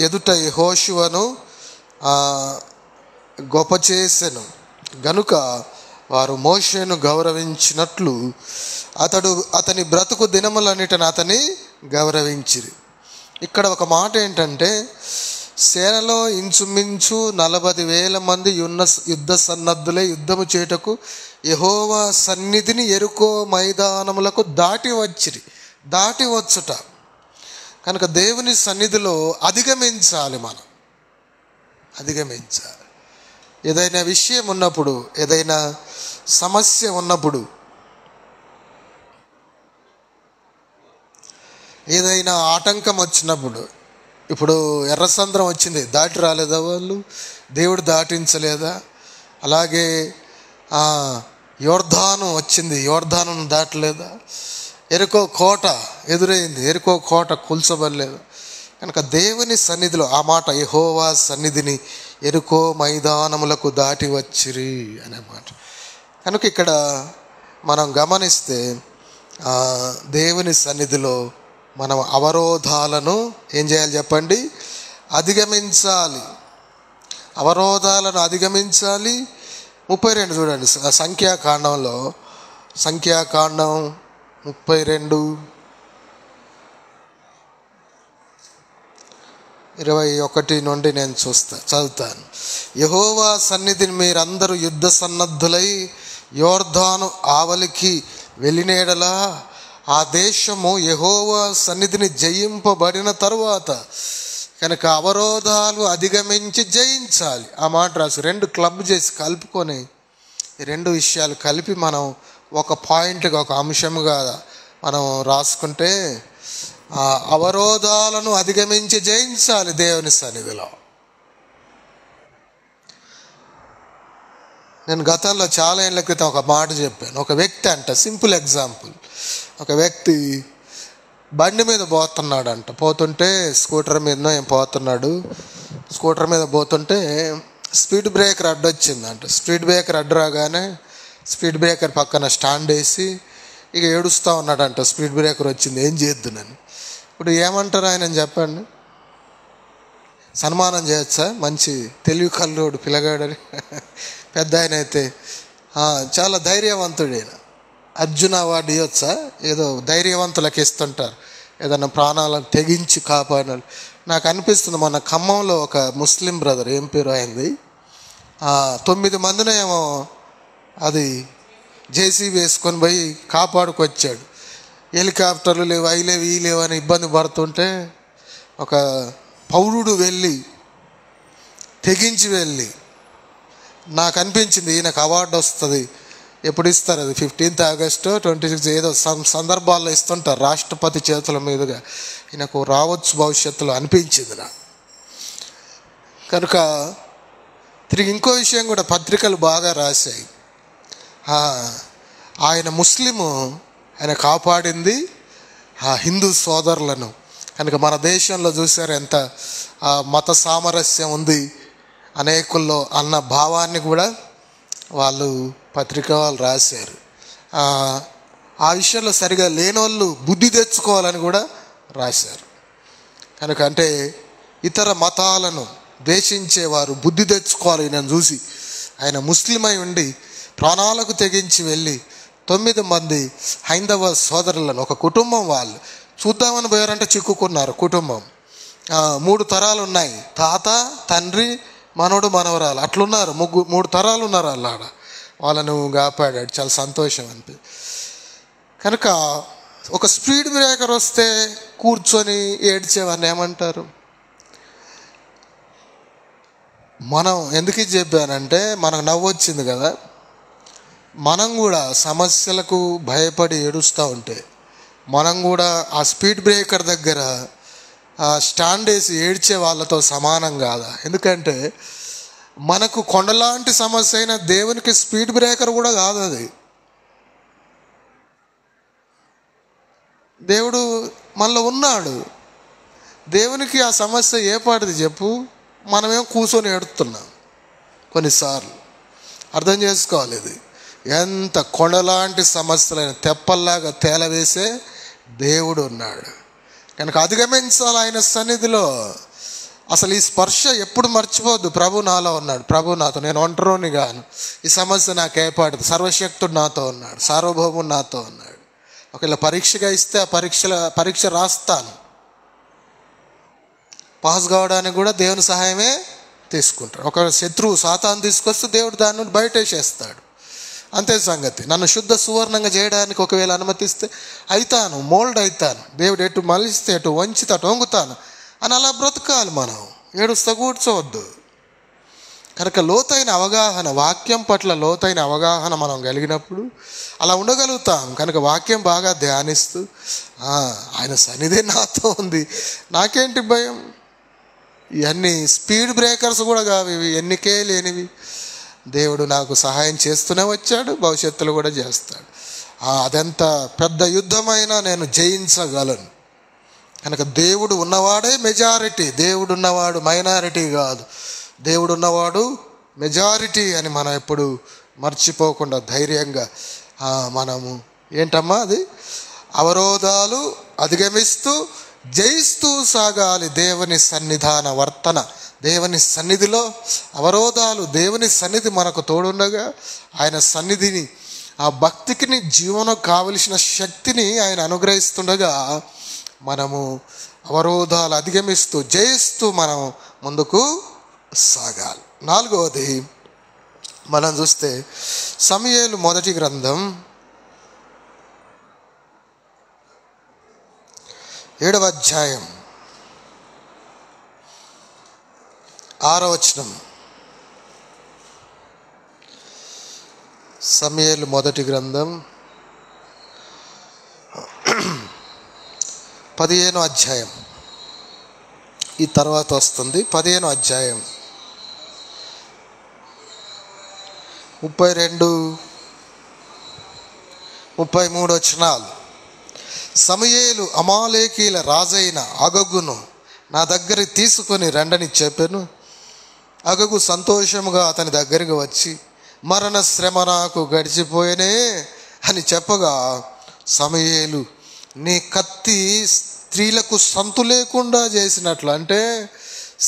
ఎదుట యెహోషువను గొప్ప చేసెను గనుక వారు మోషేను గౌరవించినట్లు అతని బ్రతుకు దినములన్నిటిని అతని గౌరవించిరి. ఇక్కడ ఒక మాట ఏంటంటే, సేనలో ఇంచుమించు 40,000 మంది యుద్ధ సన్నద్ధులై యుద్ధము చేయుటకు యెహోవా సన్నిధిని యెరికో మైదానములకు దాటి వచ్చుట. కనుక దేవుని సన్నిధిలో అధిగమించాలి. ఏదైనా విషయం ఉన్నప్పుడు, ఏదైనా సమస్య ఉన్నప్పుడు, ఏదైనా ఆటంకం వచ్చినప్పుడు, ఇప్పుడు ఎర్రసంద్రం వచ్చింది, దాటి రాలేదా వాళ్ళు? దేవుడు దాటించలేదా? అలాగే యోర్దాను వచ్చింది, యోర్దానును దాటలేదా? యెరికో కోట ఎదురైంది, యెరికో కోట కూల్చబడలేదు. కనుక దేవుని సన్నిధిలో ఆ మాట, యెహోవా సన్నిధిని యెరికో మైదానములకు దాటి వచ్చిరి అనే మాట. కనుక ఇక్కడ మనం గమనిస్తే దేవుని సన్నిధిలో మనం అవరోధాలను ఏం చేయాలి చెప్పండి? అధిగమించాలి. అవరోధాలను అధిగమించాలి. 32 చూడండి, సంఖ్యాకాండం 32:21 నుండి నేను చదువుతాను. యెహోవా సన్నిధిని మీరందరూ యుద్ధ సన్నద్ధులై యోర్దాను ఆవలికి వెళ్ళినేడలా ఆ దేశము యెహోవా సన్నిధిని జయింపబడిన తరువాత, కనుక అవరోధాలు అధిగమించి జయించాలి. ఆ మాట రాసి 2 క్లబ్ చేసి కలుపుకొని, ఈ 2 విషయాలు కలిపి మనం ఒక పాయింట్గా, ఒక అంశముగా మనం రాసుకుంటే, అవరోధాలను అధిగమించి జయించాలి దేవుని సన్నిధిలో. నేను గతంలో చాలా ఏళ్ళ క్రితం ఒక మాట చెప్పాను. ఒక వ్యక్తి సింపుల్ ఎగ్జాంపుల్, ఒక వ్యక్తి బండి మీద పోతుంటే స్కూటర్ మీద పోతుంటే స్పీడ్ బ్రేకర్ అడ్డొచ్చిందంట. స్పీడ్ బ్రేకర్ అడ్డు రాగానే స్పీడ్ బ్రేకర్ పక్కన స్టాండ్ వేసి ఇక ఏడుస్తూ ఉన్నాడంట, స్పీడ్ బ్రేకర్ వచ్చింది ఏం చేద్దునని. ఇప్పుడు ఏమంటారు ఆయన చెప్పండి? సన్మానం చేయొచ్చా? మంచి తెలివి కల్లోడు పిల్లగాడని. పెద్ద ఆయన అయితే చాలా ధైర్యవంతుడు, ఆయన అర్జున అవార్డు ఇవ్వచ్చా? ఏదో ధైర్యవంతులకు ఇస్తుంటారు, ఏదన్నా ప్రాణాలను తెగించి కాపాడాలి. నాకు అనిపిస్తుంది, మన ఖమ్మంలో ఒక ముస్లిం బ్రదర్, ఏం పేరు అయింది, 9 మందినేమో అది జేసీబీ వేసుకొని పోయి కాపాడుకొచ్చాడు. హెలికాప్టర్లు లేవు, అవి లేవు, ఈ లేవు అని ఇబ్బంది పడుతుంటే ఒక పౌరుడు తెగించి వెళ్ళి, నాకు అనిపించింది ఈయనకు అవార్డు వస్తుంది. ఎప్పుడు ఇస్తారు అది? 15th ఆగస్టు 26 ఏదో సందర్భాల్లో ఇస్తుంటారు, రాష్ట్రపతి చేతుల మీదుగా. ఈయనకు రావచ్చు భవిష్యత్తులో అనిపించింది నాకు. కనుక తిరిగి ఇంకో విషయం కూడా పత్రికలు బాగా రాశాయి. ఆయన ముస్లిము, ఆయన కాపాడింది హిందూ సోదరులను. కనుక మన దేశంలో చూసారు ఎంత మత సామరస్యం ఉంది అనేకుల్లో అన్న భావాన్ని కూడా వాళ్ళు పత్రిక వాళ్ళు రాశారు. ఆ విషయంలో సరిగా లేనోళ్ళు బుద్ధి తెచ్చుకోవాలని కూడా రాశారు. కనుక అంటే ఇతర మతాలను ద్వేషించేవారు బుద్ధి తెచ్చుకోవాలి. నేను చూసి ఆయన ముస్లిం అయి ఉండి ప్రాణాలకు తెగించి వెళ్ళి 9 మంది హైందవ సోదరులను, ఒక కుటుంబం వాళ్ళు చూద్దామని పోయారంటే చిక్కుకున్నారు. కుటుంబం 3 తరాలు ఉన్నాయి, తాత, తండ్రి, మనవడు, మనవరాలు, అట్లున్నారు. 3 తరాలు ఉన్నారు అలా. వాళ్ళను కాపాడాడు, చాలా సంతోషం అనిపి. కనుక ఒక స్పీడ్ బ్రేకర్ వస్తే కూర్చొని ఏడ్చేవాడిని ఏమంటారు? మనం ఎందుకు చెప్పానంటే, మనకు నవ్వు వచ్చింది కదా. మనం కూడా సమస్యలకు భయపడి ఏడుస్తూ ఉంటే, మనం కూడా ఆ స్పీడ్ బ్రేకర్ దగ్గర స్టాండ్ వేసి ఏడ్చే వాళ్ళతో సమానం కాదా? ఎందుకంటే మనకు కొండలాంటి సమస్య అయినా దేవునికి స్పీడ్ బ్రేకర్ కూడా కాదు అది. దేవుడు మనలో ఉన్నాడు. దేవునికి ఆ సమస్య ఏ పాటిది చెప్పు? మనమేం కూర్చొని ఏడుతున్నాం కొన్నిసార్లు. అర్థం చేసుకోవాలి, ఇది ఎంత కొండలాంటి సమస్యలైన తెప్పల్లాగా తేలవేసే దేవుడు ఉన్నాడు కనుక అధిగమించాలి ఆయన సన్నిధిలో. అసలు ఈ స్పర్శ ఎప్పుడు మర్చిపోద్దు. ప్రభు నాలో ఉన్నాడు, ప్రభు నాతో, నేను ఒంటరిని గాను, ఈ సమస్య నాకు ఏపాటిది, సర్వశక్తుడు నాతో ఉన్నాడు, సార్వభౌముడు నాతో ఉన్నాడు. ఒకవేళ పరీక్షగా ఇస్తే ఆ పరీక్ష రాస్తాను, పాస్ కావడానికి కూడా దేవుని సహాయమే తీసుకుంటాడు. ఒక శత్రువు సాతాను తీసుకొస్తే దేవుడు దాని నుండి బయటేసేస్తాడు. అంతే సంగతి. నన్ను శుద్ధ సువర్ణంగా చేయడానికి ఒకవేళ అనుమతిస్తే అవుతాను, మోల్డ్ అవుతాను. దేవుడు ఎటు మలిస్తే ఎటు వంచితే అటు వంగుతాను అని అలా బ్రతకాలి. మనం ఏడుస్తూ కూర్చోవద్దు. కనుక లోతైన అవగాహన, వాక్యం పట్ల లోతైన అవగాహన మనం కలిగినప్పుడు అలా ఉండగలుగుతాం. కనుక వాక్యం బాగా ధ్యానిస్తూ ఆయన సన్నిధి నాతో ఉంది, నాకేంటి భయం? ఇవన్నీ స్పీడ్ బ్రేకర్స్ కూడా కావు, ఇవి ఎన్నికే లేనివి. దేవుడు నాకు సహాయం చేస్తూనే వచ్చాడు, భవిష్యత్తులో కూడా చేస్తాడు. అదెంత పెద్ద యుద్ధమైనా నేను జయించగలను. కనుక దేవుడు ఉన్నవాడే మెజారిటీ, దేవుడు ఉన్నవాడు మైనారిటీ కాదు, దేవుడు ఉన్నవాడు మెజారిటీ అని మనం ఎప్పుడు మర్చిపోకుండా ధైర్యంగా మనము ఏంటమ్మా అది అవరోధాలు అధిగమిస్తూ జయిస్తూ సాగాలి. దేవుని సన్నిధాన వర్తన, దేవుని సన్నిధిలో అవరోధాలు, దేవుని సన్నిధి మనకు తోడుండగా ఆయన సన్నిధిని, ఆ భక్తికి జీవనం కావలసిన శక్తిని ఆయన అనుగ్రహిస్తుండగా మనము అవరోధాలు అధిగమిస్తూ జయిస్తూ మనం ముందుకు సాగాలి. 4వది మనం చూస్తే సమూయేలు మొదటి గ్రంథం 7వ అధ్యాయం 6వ వచనం. సమూయేలు మొదటి గ్రంథం 15వ అధ్యాయం, ఈ తర్వాత వస్తుంది 15వ అధ్యాయం 32, 33 వచనాలు. సమూయేలు అమాలేకీల రాజైన అగగును నా దగ్గరికి తీసుకొని రండని చెప్పాను. అగగు సంతోషముగా అతని దగ్గరికి వచ్చి మరణ శ్రమ నాకు గడిచిపోయేనే అని చెప్పగా, సమూయేలు నీ కత్తి స్త్రీలకు సంతు లేకుండా చేసినట్లు, అంటే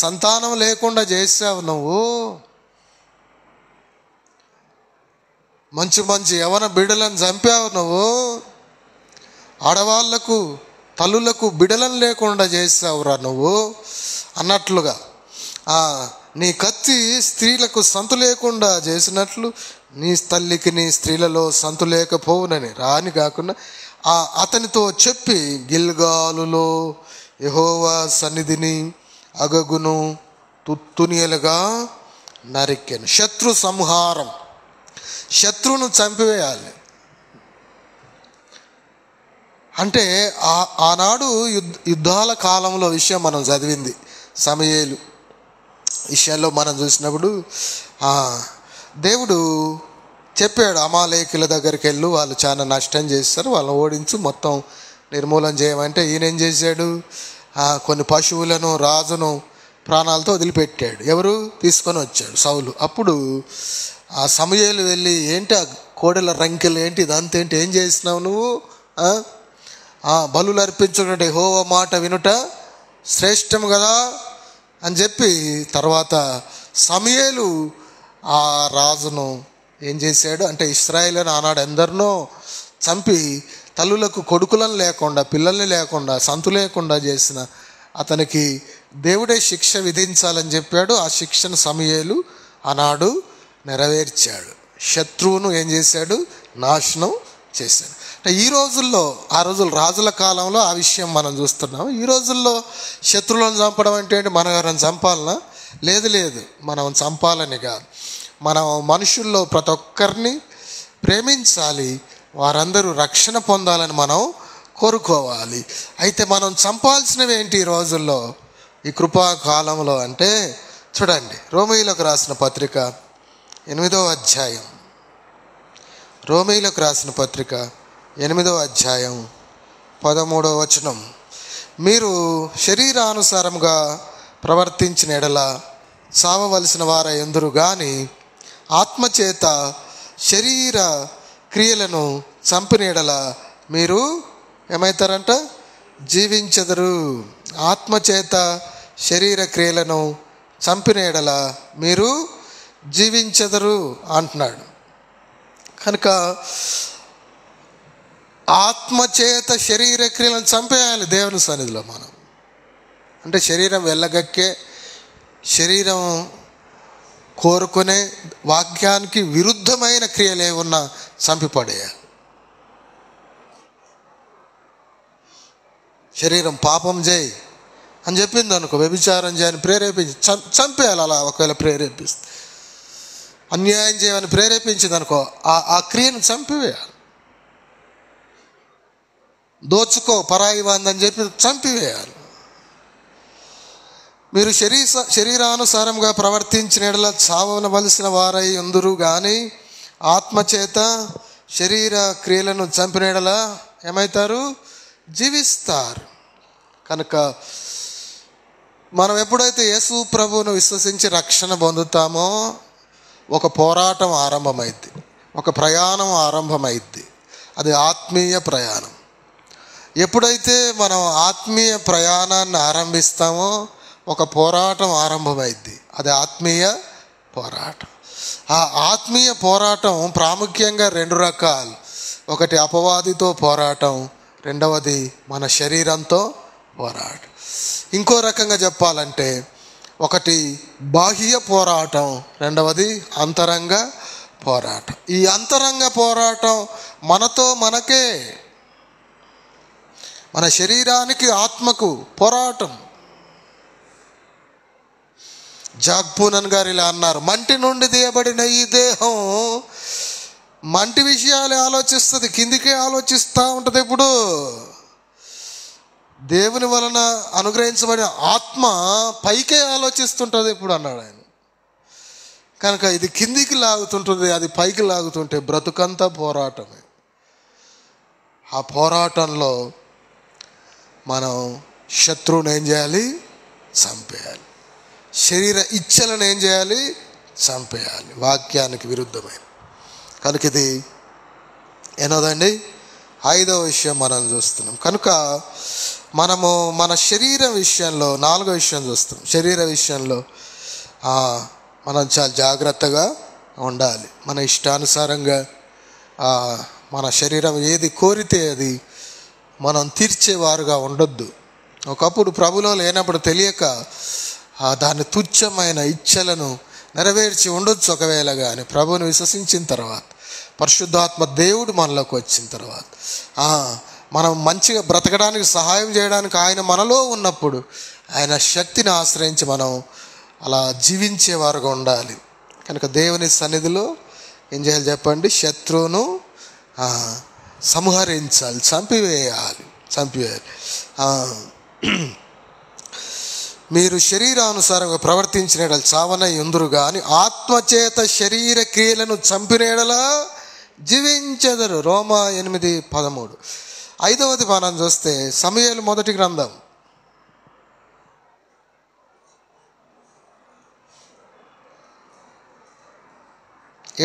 సంతానం లేకుండా చేసావు నువ్వు, మంచి మంచి యవన బిడ్డలను చంపావు నువ్వు, ఆడవాళ్లకు తల్లులకు బిడ్డలను లేకుండా చేసావురా నువ్వు అన్నట్లుగా, నీ కత్తి స్త్రీలకు సంతు లేకుండా చేసినట్లు నీ తల్లికి నీ స్త్రీలలో సంతు లేకపోవునని రాని కాకుండా అతనితో చెప్పి గిల్గాలులో యెహోవా సన్నిధిని అగగును తుత్తునియలుగా నరికెను. శత్రు సంహారం, శత్రువును చంపివేయాలి. అంటే ఆనాడు యుద్ధాల కాలంలో విషయం మనం చదివింది. సమూయేలు విషయాల్లో మనం చూసినప్పుడు దేవుడు చెప్పాడు, అమాలేకుల దగ్గరికి వెళ్ళు, వాళ్ళు చాలా నష్టం చేస్తారు, వాళ్ళని ఓడించు, మొత్తం నిర్మూలన చేయమంటే ఈయన ఏం చేశాడు? కొన్ని పశువులను రాజును ప్రాణాలతో వదిలిపెట్టాడు. ఎవరు తీసుకొని వచ్చాడు? సౌలు. అప్పుడు ఆ సమూయేలు వెళ్ళి, ఏంటి ఆ కోడెల రంకెలు ఏంటి, ఇదంతా ఏంటి, ఏం చేసినావు నువ్వు? బలులు అర్పించుకుంటే యెహోవా మాట వినుట శ్రేష్టం కదా అని చెప్పి, తర్వాత సమూయేలు ఆ రాజును ఏం చేశాడు అంటే, ఇశ్రాయేలును ఆనాడు ఎందరినో చంపి తల్లులకు కొడుకులను లేకుండా, పిల్లల్ని లేకుండా, సంతు లేకుండా చేసిన అతనికి దేవుడే శిక్ష విధించాలని చెప్పాడు. ఆ శిక్షను సమూయేలు ఆనాడు నెరవేర్చాడు. శత్రువును ఏం చేశాడు? నాశనం చేశాడు. అంటే ఈ రోజుల్లో, ఆ రోజులు రాజుల కాలంలో ఆ విషయం మనం చూస్తున్నాం. ఈ రోజుల్లో శత్రువులను చంపడం అంటే ఏంటి? మన గారిని చంపాలనా? లేదు, మనం చంపాలని కాదు. మనం మనుషుల్లో ప్రతి ఒక్కరిని ప్రేమించాలి, వారందరూ రక్షణ పొందాలని మనం కోరుకోవాలి. అయితే మనం చంపాల్సినవి ఏంటి ఈ రోజుల్లో, ఈ కృపాకాలంలో అంటే చూడండి, రోమీయులకు రాసిన పత్రిక 8వ అధ్యాయం, రోమీయులకు రాసిన పత్రిక 8వ అధ్యాయం 13వ వచనం. మీరు శరీరానుసారంగా ప్రవర్తించిన ఎడల చావవలసిన వారై ఎందురు గాని ఆత్మచేత శరీర క్రియలను చంపిన ఎడల మీరు ఏమవుతారంట? జీవించెదరు. ఆత్మచేత శరీర క్రియలను చంపిన ఎడల మీరు జీవించెదరు అంటున్నాడు. కనుక ఆత్మచేత శరీర క్రియలను చంపేయాలి దేవుని సన్నిధిలో మనం. అంటే శరీరం వెళ్ళగక్కే, శరీరం కోరుకునే, వాక్యానికి విరుద్ధమైన క్రియలు ఏమున్నా చంపిపడేయాలి. శరీరం పాపం చేయి అని చెప్పింది అనుకో, వ్యభిచారం చేయని ప్రేరేపించి చంపేయాలి. అలా ఒకవేళ ప్రేరేపిస్తే, అన్యాయం చేయమని ప్రేరేపించింది అనుకో, ఆ క్రియను చంపివేయాలి. దోచుకో, పరాయి వాందని చెప్పి చంపివేయాలి. మీరు శరీరానుసారంగా ప్రవర్తించిన ఎడల చావవలసిన వారై ఎందురు కానీ ఆత్మచేత శరీర క్రియలను చంపిన ఎడల ఏమవుతారు? జీవిస్తారు. కనుక మనం ఎప్పుడైతే యేసు ప్రభువును విశ్వసించి రక్షణ పొందుతామో ఒక పోరాటం ఆరంభమైద్ది, ఒక ప్రయాణం ఆరంభమైద్ది. అది ఆత్మీయ ప్రయాణం. ఎప్పుడైతే మనం ఆత్మీయ ప్రయాణాన్ని ఆరంభిస్తామో ఒక పోరాటం ఆరంభమైద్ది. అది ఆత్మీయ పోరాటం. ఆ ఆత్మీయ పోరాటం ప్రాముఖ్యంగా 2 రకాలు. ఒకటి అపవాదితో పోరాటం, రెండవది మన శరీరంతో పోరాటం. ఇంకో రకంగా చెప్పాలంటే ఒకటి బాహ్య పోరాటం, రెండవది అంతరంగ పోరాటం. ఈ అంతరంగ పోరాటం మనతో మనకే, మన శరీరానికి ఆత్మకు పోరాటం. జాగ్పూనన్ గారు ఇలా అన్నారు, మంటి నుండి తీయబడిన ఈ దేహం మంటి విషయాలే ఆలోచిస్తుంది, కిందికే ఆలోచిస్తూ ఉంటుంది. ఎప్పుడు దేవుని వలన అనుగ్రహించబడిన ఆత్మ పైకే ఆలోచిస్తుంటుంది ఎప్పుడు అన్నాడు ఆయన. కనుక ఇది కిందికి లాగుతుంటుంది, అది పైకి లాగుతుంటే బ్రతుకంతా పోరాటమే. ఆ పోరాటంలో మనం శత్రువుని ఏం చేయాలి? చంపేయాలి. శరీర ఇచ్ఛలను ఏం చేయాలి? చంపేయాలి, వాక్యానికి విరుద్ధమైన. కనుక ఇది ఏనోదండి 5వ విషయం మనం చూస్తున్నాం. కనుక మనము మన శరీర విషయంలో 4వ విషయం చూస్తున్నాం. శరీర విషయంలో మనం చాలా జాగ్రత్తగా ఉండాలి. మన ఇష్టానుసారంగా మన శరీరం ఏది కోరితే అది మనం తీర్చేవారుగా ఉండొద్దు. ఒకప్పుడు ప్రభులో లేనప్పుడు తెలియక దాన్ని తుచ్చమైన ఇచ్ఛలను నెరవేర్చి ఉండొచ్చు. ఒకవేళ కానీ ప్రభువుని విశ్వసించిన తర్వాత, పరిశుద్ధాత్మ దేవుడు మనలోకి వచ్చిన తర్వాత, మనం మంచిగా బ్రతకడానికి సహాయం చేయడానికి ఆయన మనలో ఉన్నప్పుడు ఆయన శక్తిని ఆశ్రయించి మనం అలా జీవించేవారుగా ఉండాలి. కనుక దేవుని సన్నిధిలో ఏం చేయాలి చెప్పండి? శత్రువును సంహరించాలి, చంపివేయాలి. మీరు శరీరానుసారంగా ప్రవర్తించిన ఎడల చావన ఎందురు కానీ ఆత్మచేత శరీర క్రియలను చంపిన ఎడల జీవించెదరు. రోమా 8:13. 5వది మనం చూస్తే సమూయేలు మొదటి గ్రంథం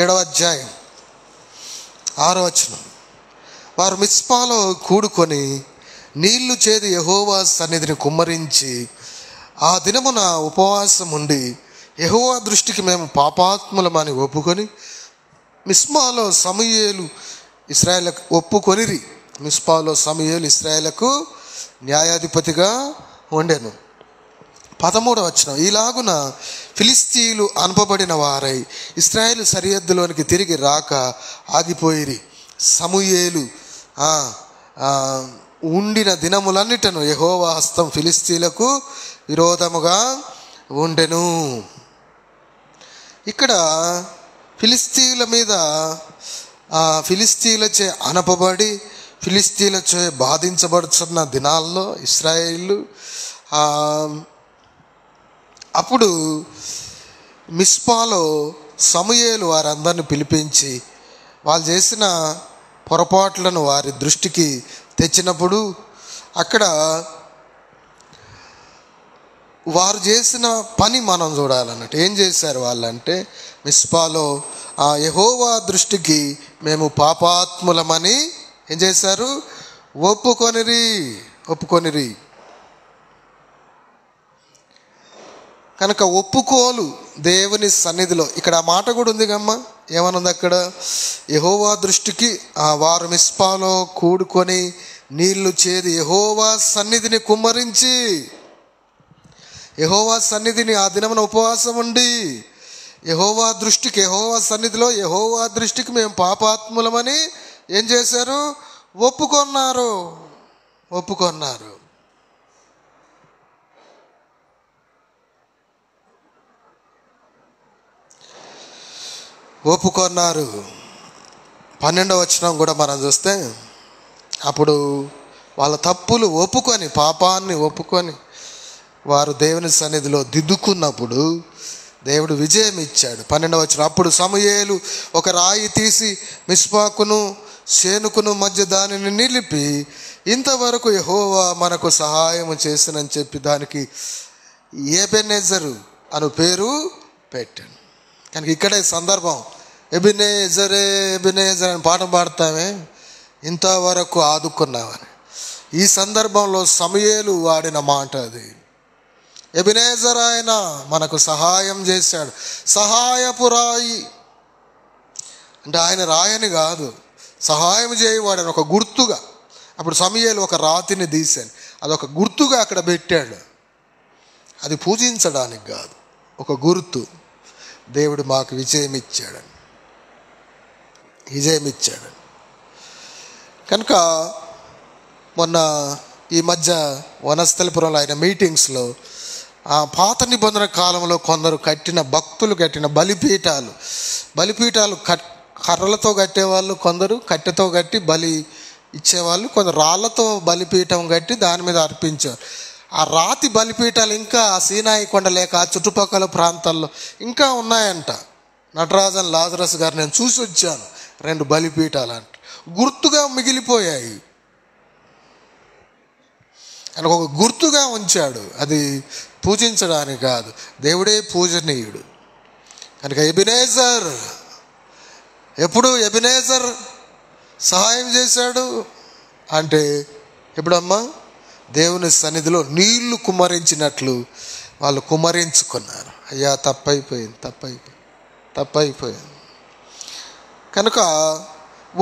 7వ అధ్యాయం 6వ వచనం. వారు మిస్పాలో కూడుకొని నీళ్లు చేది యెహోవా సన్నిధిని కుమ్మరించి ఆ దినమున ఉపవాసం ఉండి యెహోవా దృష్టికి మేము పాపాత్ములమని ఒప్పుకొని మిస్పాలో సమూయేలు ఇశ్రాయేలుకు ఒప్పుకొనిరి. మిస్పాలో సమూయేలు ఇశ్రాయేలుకు న్యాయాధిపతిగా ఉండెను. 13వ వచనం. ఈలాగున ఫిలిస్తీయులు అనుపబడిన వారై ఇశ్రాయేలు సరిహద్దులోనికి తిరిగి రాక ఆగిపోయిరి. సమూయేలు ఉండిన దినములన్నిటను యెహోవా హస్తం ఫిలిస్తీయులకు విరోధముగా ఉండెను. ఇక్కడ ఫిలిస్తీయుల మీద ఫిలిస్తీన్లచే అనపబడి ఫిలిస్తీన్లచే బాధించబడుతున్న దినాల్లో ఇశ్రాయేలు అప్పుడు మిస్పాలో సమూయేలు వారందరిని పిలిపించి వాళ్ళు చేసిన పొరపాట్లను వారి దృష్టికి తెచ్చినప్పుడు అక్కడ వారు చేసిన పని మనం చూడాలన్నట్టు. ఏం చేశారు వాళ్ళంటే, మిస్పాలో యెహోవా దృష్టికి మేము పాపాత్ములమని ఏం చేశారు, ఒప్పుకొనిరి. కనుక ఒప్పుకోలు దేవుని సన్నిధిలో. ఇక్కడ ఆ మాట కూడా ఉంది కమ్మా, ఏమనుంది అక్కడ, యెహోవా దృష్టికి వారు మిస్పాలో కూడుకొని నీళ్లు చేది యెహోవా సన్నిధిని కుమ్మరించి, యెహోవా సన్నిధిని ఆ దినమున ఉపవాసం ఉండి యెహోవా దృష్టికి, యెహోవా సన్నిధిలో యెహోవా దృష్టికి మేము పాపాత్ములమని ఏం చేశారు, ఒప్పుకొన్నారు. ఒప్పుకొన్నారు. 12వ వచనం కూడా మనం చూస్తే, అప్పుడు వాళ్ళ తప్పులు ఒప్పుకొని, పాపాన్ని ఒప్పుకొని వారు దేవుని సన్నిధిలో దిద్దుకున్నప్పుడు దేవుడు విజయం ఇచ్చాడు. 12వ వచనం, అప్పుడు సమూయేలు ఒక రాయి తీసి మిస్పాకును శేనుకును మధ్య దానిని నిలిపి, ఇంతవరకు యెహోవా మనకు సహాయం చేసినని చెప్పి దానికి ఎబెనెజరు అను పేరు పెట్టాను. కనుక ఇక్కడే సందర్భం, ఎబెనెజరే అని పాఠం పాడతామే, ఇంతవరకు ఆదుకున్నామని. ఈ సందర్భంలో సమూయేలు వాడిన మాట అది. ఎబెనెజర్ ఆయన మనకు సహాయం చేశాడు. సహాయపు రాయి అంటే ఆయన రాయని కాదు, సహాయం చేయవాడని ఒక గుర్తుగా. అప్పుడు సమూయేలు ఒక రాతిని తీశాను, అదొక గుర్తుగా అక్కడ పెట్టాడు. అది పూజించడానికి కాదు, ఒక గుర్తు. దేవుడు మాకు విజయం ఇచ్చాడని. కనుక మొన్న ఈ మధ్య వనస్థలిపురంలో అయిన మీటింగ్స్లో పాత నిబంధన కాలంలో కొందరు భక్తులు కట్టిన బలిపీఠాలు కర్రలతో కట్టేవాళ్ళు, కొందరు కట్టెతో కట్టి బలి ఇచ్చేవాళ్ళు, కొందరు రాళ్లతో బలిపీఠం కట్టి దాని మీద అర్పించారు. ఆ రాతి బలిపీఠాలు ఇంకా సీనాయి కొండ లేక ఆ చుట్టుపక్కల ప్రాంతాల్లో ఇంకా ఉన్నాయంట. నటరాజన్ లాజరస్ గారు నేను చూసి వచ్చాను. 2 బలిపీఠాలు అంట గుర్తుగా మిగిలిపోయాయి. అని ఒక గుర్తుగా ఉంచాడు. అది పూజించడానికి కాదు, దేవుడే పూజనీయుడు. కనుక ఎప్పుడు ఎబెనెజర్ సహాయం చేశాడు అంటే, ఎప్పుడమ్మా దేవుని సన్నిధిలో నీళ్లు కుమ్మరించినట్లు వాళ్ళు కుమ్మరించుకున్నారు. అయ్యా తప్పైపోయింది. కనుక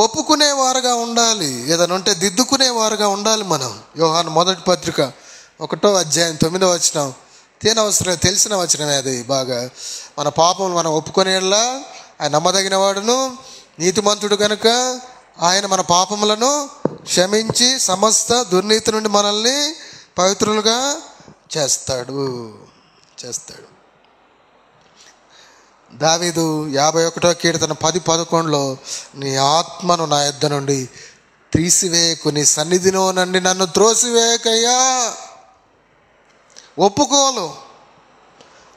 ఒప్పుకునేవారుగా ఉండాలి, ఏదైనా ఉంటే దిద్దుకునేవారుగా ఉండాలి మనం. యోహాను మొదటి పత్రిక 1వ అధ్యాయం 9వ వచనం, తేనవసరం తెలిసిన వచనమే అది. బాగా మన పాపం మనం ఒప్పుకునేలా ఆయన నమ్మదగిన వాడును నీతిమంతుడు కనుక ఆయన మన పాపములను క్షమించి సమస్త దుర్నీతి నుండి మనల్ని పవిత్రులుగా చేస్తాడు. దావీదు 51వ కీర్తన 10:11లో, నీ ఆత్మను నా యొద్ద నుండి తీసివేయకు, నీ సన్నిధిలో నుండి నన్ను త్రోసివేయకయ్యా. ఒప్పుకోలు.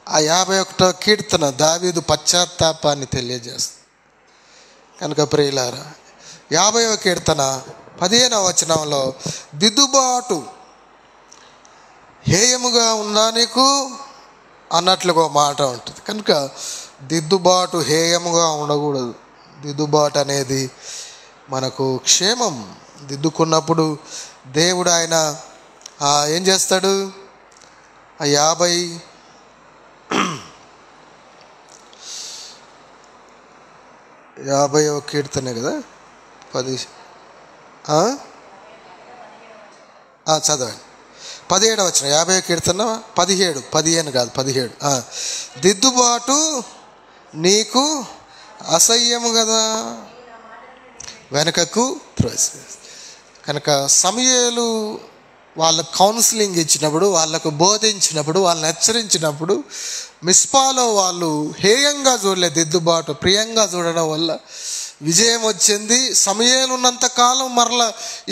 ఆ 51వ కీర్తన దావీదు పశ్చాత్తాపాన్ని తెలియజేస్తుంది. కనుక ప్రియులారా, 50వ కీర్తన 15వ వచనంలో దిద్దుబాటు హేయముగా ఉందా నీకు అన్నట్లుగా మాట ఉంటుంది. కనుక దిద్దుబాటు హేయముగా ఉండకూడదు. దిద్దుబాటు అనేది మనకు క్షేమం. దిద్దుకున్నప్పుడు దేవుడు ఆయన ఏం చేస్తాడు, ఆ 50వ కీర్తనే కదా, 10 చదవండి. 17వ వచనం 50వ కీర్తన 15 కాదు 17. దిద్దుబాటు నీకు అసహ్యము కదా, వెనకకు త్రోసి. కనుక సమూయేలు వాళ్ళకు కౌన్సిలింగ్ ఇచ్చినప్పుడు, వాళ్ళకు బోధించినప్పుడు, వాళ్ళని హెచ్చరించినప్పుడు మిస్పాలో వాళ్ళు హేయంగా చూడలేదు, దిద్దుబాటు ప్రియంగా చూడడం వల్ల విజయం వచ్చింది. సమూయేలు ఉన్నంత కాలం మరల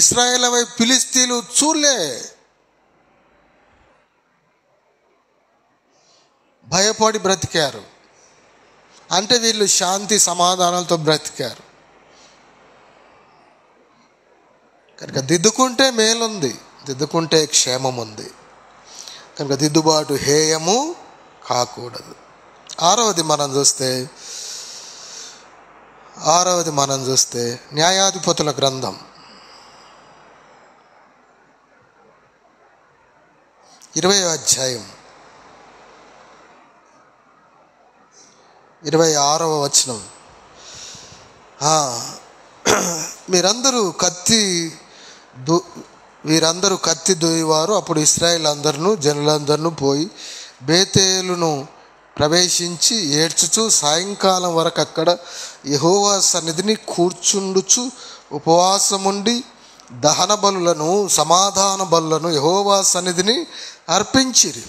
ఇశ్రాయేలు వైపు ఫిలిష్తీయులు చూడలే, భయపడి బ్రతికారు. అంటే వీళ్ళు శాంతి సమాధానాలతో బ్రతికారు. కనుక దిద్దుకుంటే మేలుంది, దిద్దుకుంటే క్షేమం ఉంది. కనుక దిద్దుబాటు హేయము కాకూడదు. ఆరవది మనం చూస్తే న్యాయాధిపతుల గ్రంథం 20వ అధ్యాయం 26వ వచనం. వీరందరూ కత్తి దూయేవారు. అప్పుడు ఇశ్రాయేలు అందరూ జనులందరూ పోయి బేతేలును ప్రవేశించి ఏడ్చుచు సాయంకాలం వరకు అక్కడ యెహోవా సన్నిధిని కూర్చుండుచు ఉపవాసముండి దహన బలులను సమాధాన బలులను యెహోవా సన్నిధిని అర్పించిరి.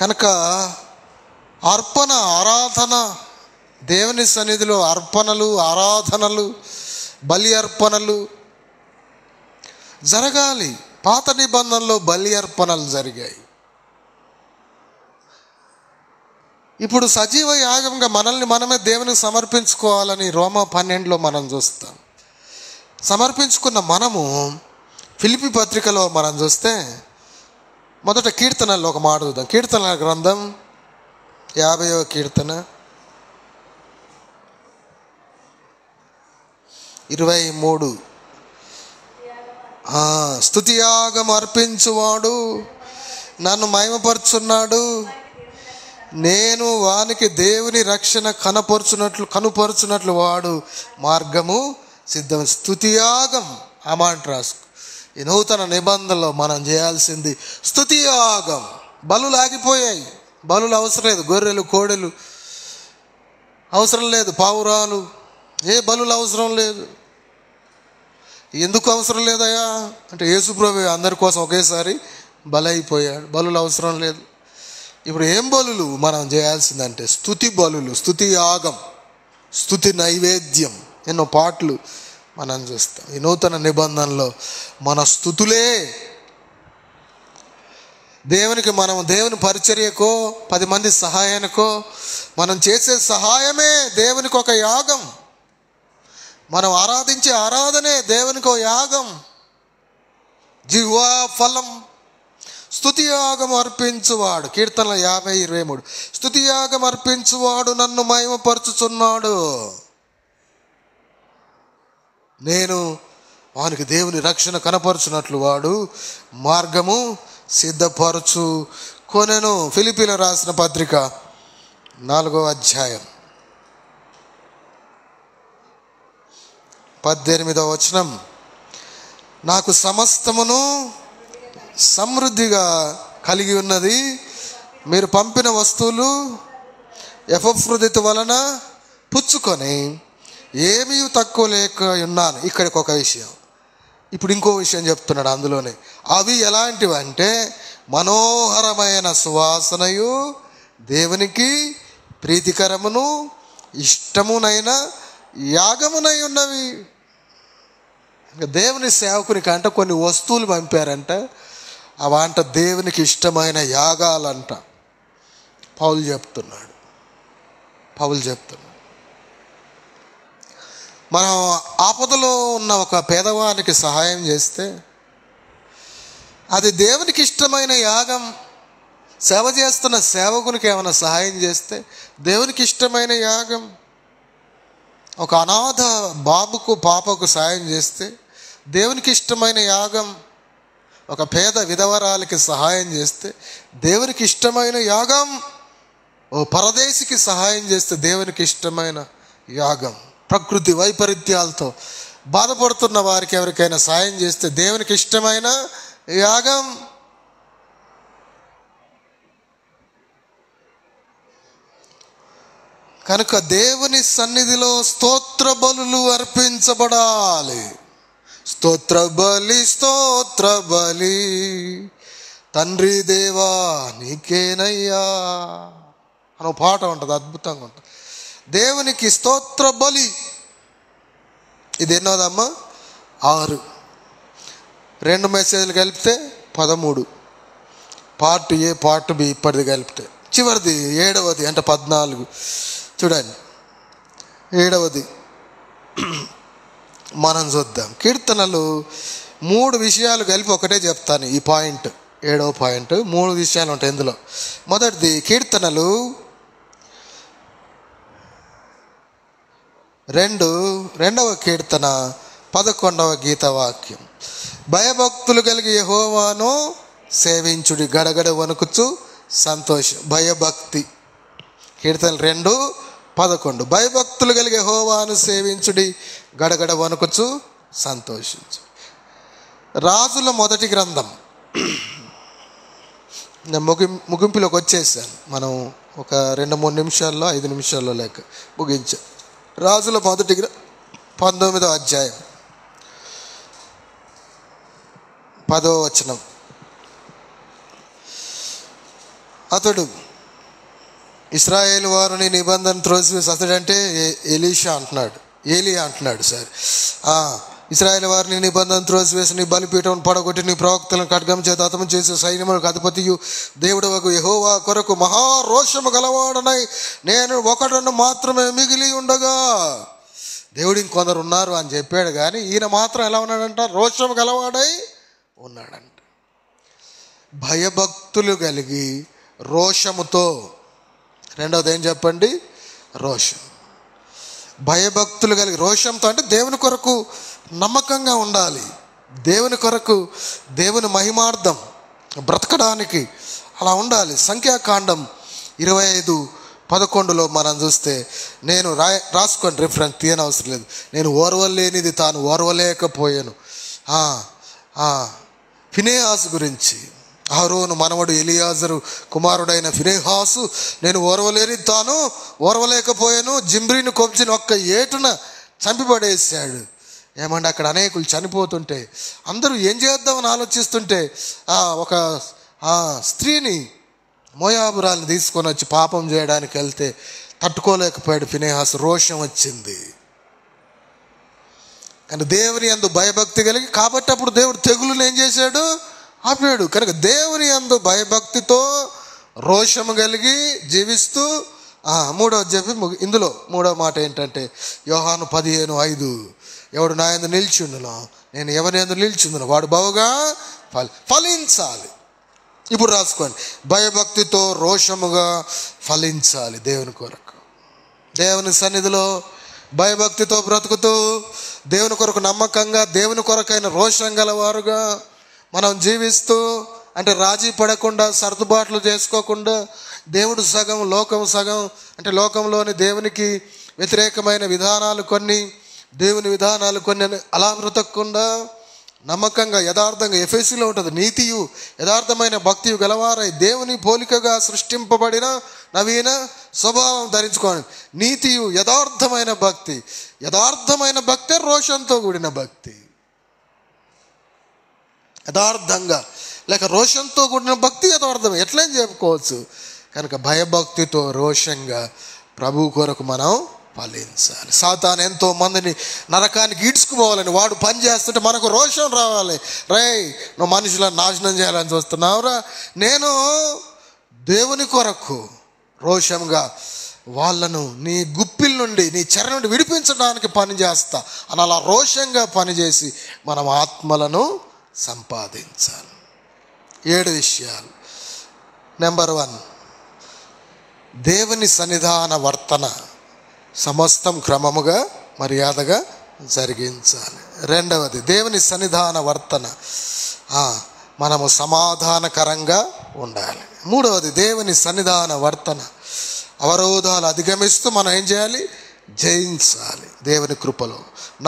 కనుక అర్పణ, ఆరాధన, దేవుని సన్నిధిలో అర్పణలు, ఆరాధనలు, బలి అర్పణలు జరగాలి. పాత నిబంధనలో బలి అర్పణలు జరిగాయి. ఇప్పుడు సజీవ యాగంగా మనల్ని మనమే దేవునికి సమర్పించుకోవాలని రోమా 12లో మనం చూస్తాం. సమర్పించుకున్న మనము ఫిలిప్పీ పత్రికలో మనం చూస్తే మొదట కీర్తనల్లో ఒక మాట చూద్దాం. కీర్తనల గ్రంథం 50వ కీర్తన 23. స్తుతియాగం అర్పించువాడు నన్ను మహిమపరుచున్నాడు, నేను వానికి దేవుని రక్షణ కనుపరుచున్నట్లు వాడు మార్గము సిద్ధం. స్తుతియాగం ఆ మాట రాసుకో. ఈ నూతన నిబంధనలో మనం చేయాల్సింది స్తుతియాగం. బలులు ఆగిపోయాయి, బలులు అవసరం లేదు. గొర్రెలు, కోడెలు అవసరం లేదు, పావురాలు, ఏ బలులు అవసరం లేదు. ఎందుకు అవసరం లేదయ్యా అంటే యేసుప్రభు అందరి కోసం ఒకేసారి బలైపోయాడు, బలులు అవసరం లేదు. ఇప్పుడు ఏం బలులు మనం చేయాల్సిందంటే స్తుతి బలులు, స్తుతి యాగం, స్తుతి నైవేద్యం. ఎన్నో పాటలు మనం చూస్తాం. ఈ నూతన నిబంధనలో మన స్తుతులే దేవునికి, మనం దేవుని పరిచర్యకో 10 మంది సహాయానికో మనం చేసే సహాయమే దేవునికి ఒక యాగం. మనం ఆరాధించే ఆరాధనే దేవునికి ఒక యాగం. జిహ్వా ఫలం. స్తుతియాగం అర్పించువాడు, కీర్తనల 50:23. స్తుతియాగం అర్పించువాడు నన్ను మహిమపరచుచున్నాడు, నేను వానికి దేవుని రక్షణ కనపరుచున్నట్లు వాడు మార్గము సిద్ధపరచు కొనెను. ఫిలిప్పీల రాసిన పత్రిక 4వ అధ్యాయం 18వ వచనం. నాకు సమస్తమును సమృద్ధిగా కలిగి ఉన్నది, మీరు పంపిన వస్తువులు ఎపఫ్రోదితు వలన పుచ్చుకొని ఏమీ తక్కువ లేక ఉన్నాను. ఇక్కడికి ఒక విషయం, ఇప్పుడు ఇంకో విషయం చెప్తున్నాడు అందులోనే. అవి ఎలాంటివి అంటే మనోహరమైన సువాసనయు దేవునికి ప్రీతికరమును ఇష్టమునైన యాగమునై ఉన్నవి. దేవుని సేవకునికి అంట కొన్ని వస్తువులు పంపారంట, అవంట దేవునికి ఇష్టమైన యాగాలంట. పౌలు చెప్తున్నాడు. మనం ఆపదలో ఉన్న ఒక పేదవానికి సహాయం చేస్తే అది దేవునికి ఇష్టమైన యాగం. సేవ చేస్తున్న సేవకునికి ఏమైనా సహాయం చేస్తే దేవునికి ఇష్టమైన యాగం. ఒక అనాథ బాబుకు పాపకు సహాయం చేస్తే దేవునికి ఇష్టమైన యాగం. ఒక పేద విధవరాలకి సహాయం చేస్తే దేవునికి ఇష్టమైన యాగం. ఓ పరదేశికి సహాయం చేస్తే దేవునికి ఇష్టమైన యాగం. ప్రకృతి వైపరీత్యాలతో బాధపడుతున్న వారికి ఎవరికైనా సాయం చేస్తే దేవునికి ఇష్టమైన యాగం. కనుక దేవుని సన్నిధిలో స్తోత్ర బలులు అర్పించబడాలి. స్తోత్ర బలి తండ్రి దేవా నీకేనయ్యా అని పాట ఉంటుంది, అద్భుతంగా ఉంటుంది. దేవునికి స్తోత్ర బలి ఇది ఎన్నోదమ్మా? 6. 2 మెసేజ్లు కలిపితే 13. పార్ట్ ఏ పార్ట్ బి ఇప్పటిది కలిపితే చివరిది 7వది అంటే 14. చూడండి 7వది మనం చూద్దాం. కీర్తనలు 3 విషయాలు కలిపి ఒకటే చెప్తాను. ఈ పాయింట్ 7వ పాయింట్. 3 విషయాలు ఉంటాయి ఇందులో. మొదటిది కీర్తనలు 2వ కీర్తన 11వ గీతవాక్యం. భయభక్తులు కలిగి యెహోవాను సేవించుడి, గడగడ వణుకుచు సంతోషం. భయభక్తి. కీర్తన 2:11. భయభక్తులు కలిగి యెహోవాను సేవించుడి, గడగడ వణుకుచు సంతోషించు. రాజుల మొదటి గ్రంథం. నేను ముగింపులోకి వచ్చేసాను. మనం ఒక 2-3 నిమిషాల్లో 5 నిమిషాల్లో లేక ముగించాం. రాజుల మొదటి 19వ అధ్యాయం 10వ వచనం. అతడు ఇశ్రాయేలు వారిని నిబంధన త్రోసివేసి, అతడంటే ఎలీషా అంటున్నాడు, ఏలియా అంటున్నాడు సార్. ఇశ్రాయేలు వారిని నిబంధన త్రోసివేసి నీ బలిపీఠం పడగొట్టి నీ ప్రవక్తలను ఖడ్గం చేత హతము చేసే సైన్యములకు అధిపతియు దేవుడవగు యెహోవా కొరకు మహారోషము గలవాడనై నేను ఒకడును మాత్రమే మిగిలి ఉండగా. దేవుడు ఇంకొందరు ఉన్నారు అని చెప్పాడు, కానీ ఈయన మాత్రం ఎలా ఉన్నాడంట? రోషము గలవాడై ఉన్నాడంట. భయభక్తులు కలిగి రోషముతో. రెండవది ఏం చెప్పండి? రోషం. భయభక్తులు కలిగి రోషంతో అంటే దేవుని కొరకు నమ్మకంగా ఉండాలి, దేవుని కొరకు, దేవుని మహిమార్థం బ్రతకడానికి అలా ఉండాలి. సంఖ్యాకాండం 25:11 మనం చూస్తే, నేను రాసుకోండి, రిఫరెన్స్ తీయనవసరం లేదు. నేను ఓర్వలేనిది తాను ఓర్వలేకపోయాను. ఫినెహాసు గురించి, అహరోను మనవడు ఎలియాజరు కుమారుడైన ఫినెహాసు నేను ఓర్వలేని తాను ఓర్వలేకపోయాను, జిమ్రీని కొమ్చిన ఒక్క ఏటున చంపిపడేశాడు. ఏమంటే అక్కడ అనేకులు చనిపోతుంటే అందరూ ఏం చేద్దామని ఆలోచిస్తుంటే ఒక స్త్రీని, మోయాబురాల్ని తీసుకొని వచ్చి పాపం చేయడానికి వెళ్తే తట్టుకోలేకపోయాడు ఫినెహాసు. రోషం వచ్చింది. కానీ దేవుని యందు భయభక్తి కలిగి, కాబట్టి అప్పుడు దేవుడు తెగులుని ఏం చేశాడు? ఆపాడు. కనుక దేవుని యందు భయభక్తితో రోషము కలిగి జీవిస్తూ, మూడవది చెప్పి ఇందులో 3వ మాట ఏంటంటే యోహాను 15:5, ఎవడు నా యందు నిలిచిండునో నేను ఎవరి యందు నిలిచిందునో వాడు బహుగా ఫలించాలి. ఇప్పుడు రాసుకోండి, భయభక్తితో రోషముగా ఫలించాలి దేవుని కొరకు. దేవుని సన్నిధిలో భయభక్తితో బ్రతుకుతూ, దేవుని కొరకు నమ్మకంగా, దేవుని కొరకైన రోషం గలవారుగా మనం జీవిస్తూ, అంటే రాజీ పడకుండా, సర్దుబాట్లు చేసుకోకుండా, దేవుడు సగం లోకం సగం, అంటే లోకంలోని దేవునికి వ్యతిరేకమైన విధానాలు కొన్ని, దేవుని విధానాలు కొన్ని అలా బ్రతకకుండా నమ్మకంగా యథార్థంగా, ఎఫెసీలో ఉంటుంది, నీతియు యథార్థమైన భక్తియు గలవారై దేవుని పోలికగా సృష్టింపబడిన నవీన స్వభావం ధరించుకోండి. నీతియు యథార్థమైన భక్తి. యథార్థమైన భక్తే రోషంతో కూడిన భక్తి. యథార్థంగా లేక రోషంతో కూడిన భక్తి యథార్థం ఎట్లయినా చెప్పుకోవచ్చు. కనుక భయభక్తితో రోషంగా ప్రభు కొరకు మనం ఫలించాలి. సాతాను ఎంతో మందిని నరకానికి ఈడ్చుకుపోవాలని వాడు పని చేస్తుంటే మనకు రోషం రావాలి. నువ్వు మనుషులను నాశనం చేయాలని చూస్తున్నావురా, నేను దేవుని కొరకు రోషంగా వాళ్ళను నీ గుప్పిల నుండి, నీ చెర నుండి విడిపించడానికి పని చేస్తా అని అలా రోషంగా పనిచేసి మనం ఆత్మలను సంపాదించాలి. 7 విషయాలు. నెంబర్ 1, దేవుని సన్నిధాన వర్తన సమస్తం క్రమముగా మర్యాదగా జరిగించాలి. 2వది దేవుని సన్నిధాన వర్తన, మనము సమాధానకరంగా ఉండాలి. 3వది దేవుని సన్నిధాన వర్తన, అవరోధాలు అధిగమిస్తూ మనం ఏం చేయాలి? జయించాలి దేవుని కృపలో.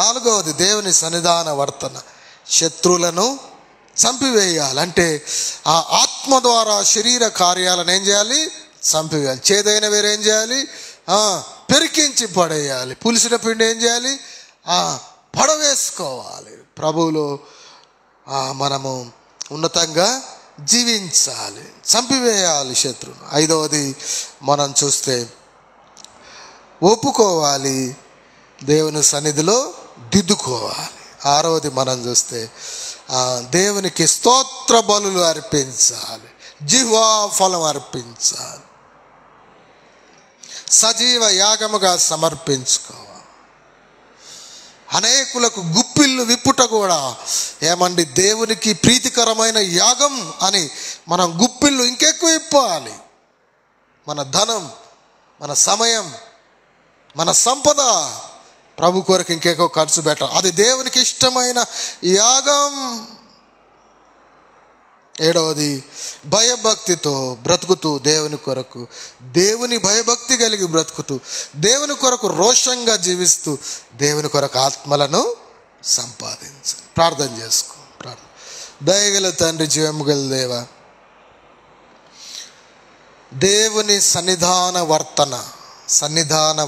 4వది దేవుని సన్నిధాన వర్తన, శత్రువులను చంపివేయాలి. అంటే ఆ ఆత్మ ద్వారా శరీర కార్యాలను ఏం చేయాలి? చంపివేయాలి. చేదైన వేరేం చేయాలి? పెరికించి పడేయాలి. పులిసిన పిండి ఏం చేయాలి? పడవేసుకోవాలి. ప్రభువులో మనము ఉన్నతంగా జీవించాలి, చంపివేయాలి శత్రువును. 5వది మనం చూస్తే ఒప్పుకోవాలి, దేవుని సన్నిధిలో దిద్దుకోవాలి. ఆరవది మనం చూస్తే దేవునికి స్తోత్ర బలులు అర్పించాలి, జిహ్వా ఫలం అర్పించాలి, సజీవ యాగముగా సమర్పించుకోవాలి. అనేకులకు గుప్పిళ్ళు విప్పుట కూడా ఏమండి దేవునికి ప్రీతికరమైన యాగం అని మనం గుప్పిళ్ళు ఇంకెక్కువ విప్పాలి. మన ధనం, మన సమయం, మన సంపద ప్రభు కొరకు ఇంకెక్కువ ఖర్చు పెట్టాలి. అది దేవునికి ఇష్టమైన యాగం. ఏడవది, భయభక్తితో బ్రతుకుతూ దేవుని కొరకు, దేవుని భయభక్తి కలిగి బ్రతుకుతూ దేవుని కొరకు రోషంగా జీవిస్తూ దేవుని కొరకు ఆత్మలను సంపాదించాలి. ప్రార్థన చేసుకో. దయగల తండ్రి, జీవము గల దేవా, దేవుని సన్నిధాన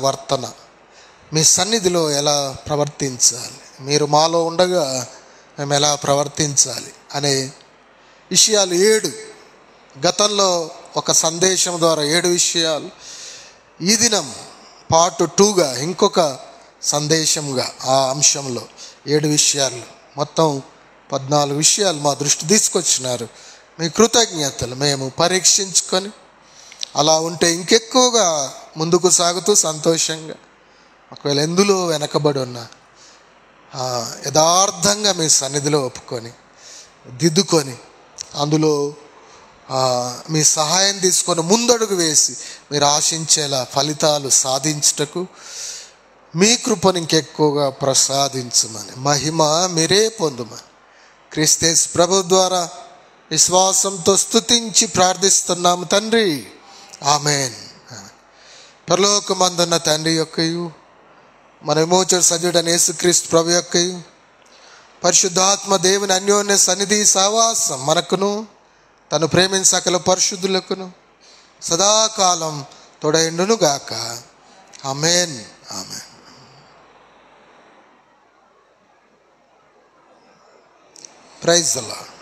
వర్తన మీ సన్నిధిలో ఎలా ప్రవర్తించాలి, మీరు మాలో ఉండగా మేము ఎలా ప్రవర్తించాలి అనే విషయాలు 7 గతంలో ఒక సందేశం ద్వారా 7 విషయాలు, ఈ దినం పార్ట్ 2గా ఇంకొక సందేశంగా ఆ అంశంలో 7 విషయాలు, మొత్తం 14 విషయాలు మా దృష్టి తీసుకొచ్చినారు. మీ కృతజ్ఞతలు మేము పరీక్షించుకొని అలా ఉంటే ఇంకెక్కువగా ముందుకు సాగుతూ సంతోషంగా, ఒకవేళ ఎందులో వెనకబడి ఉన్నా యథార్థంగా మీ సన్నిధిలో ఒప్పుకొని దిద్దుకొని అందులో మీ సహాయం తీసుకొని ముందడుగు వేసి మీరు ఆశించేలా ఫలితాలు సాధించుటకు మీ కృపను ఇంకెక్కువగా ప్రసాదించమని, మహిమ మీరే పొందుమని క్రీస్తు ప్రభు ద్వారా విశ్వాసంతో స్తుతించి ప్రార్థిస్తున్నాము తండ్రి. ఆమేన్. పరలోకమందున్న తండ్రి యొక్కయు మన విమోచన సజీవుడైన యేసుక్రీస్తు ప్రభు యొక్కయు పరిశుద్ధాత్మ దేవుని అన్యోన్య సన్నిధి సహవాసం మనకును తను ప్రేమించిన సకల పరిశుద్ధులకును సదాకాలం తోడైండును గాక. ఆమేన్. ఆమేన్. Praise the lord.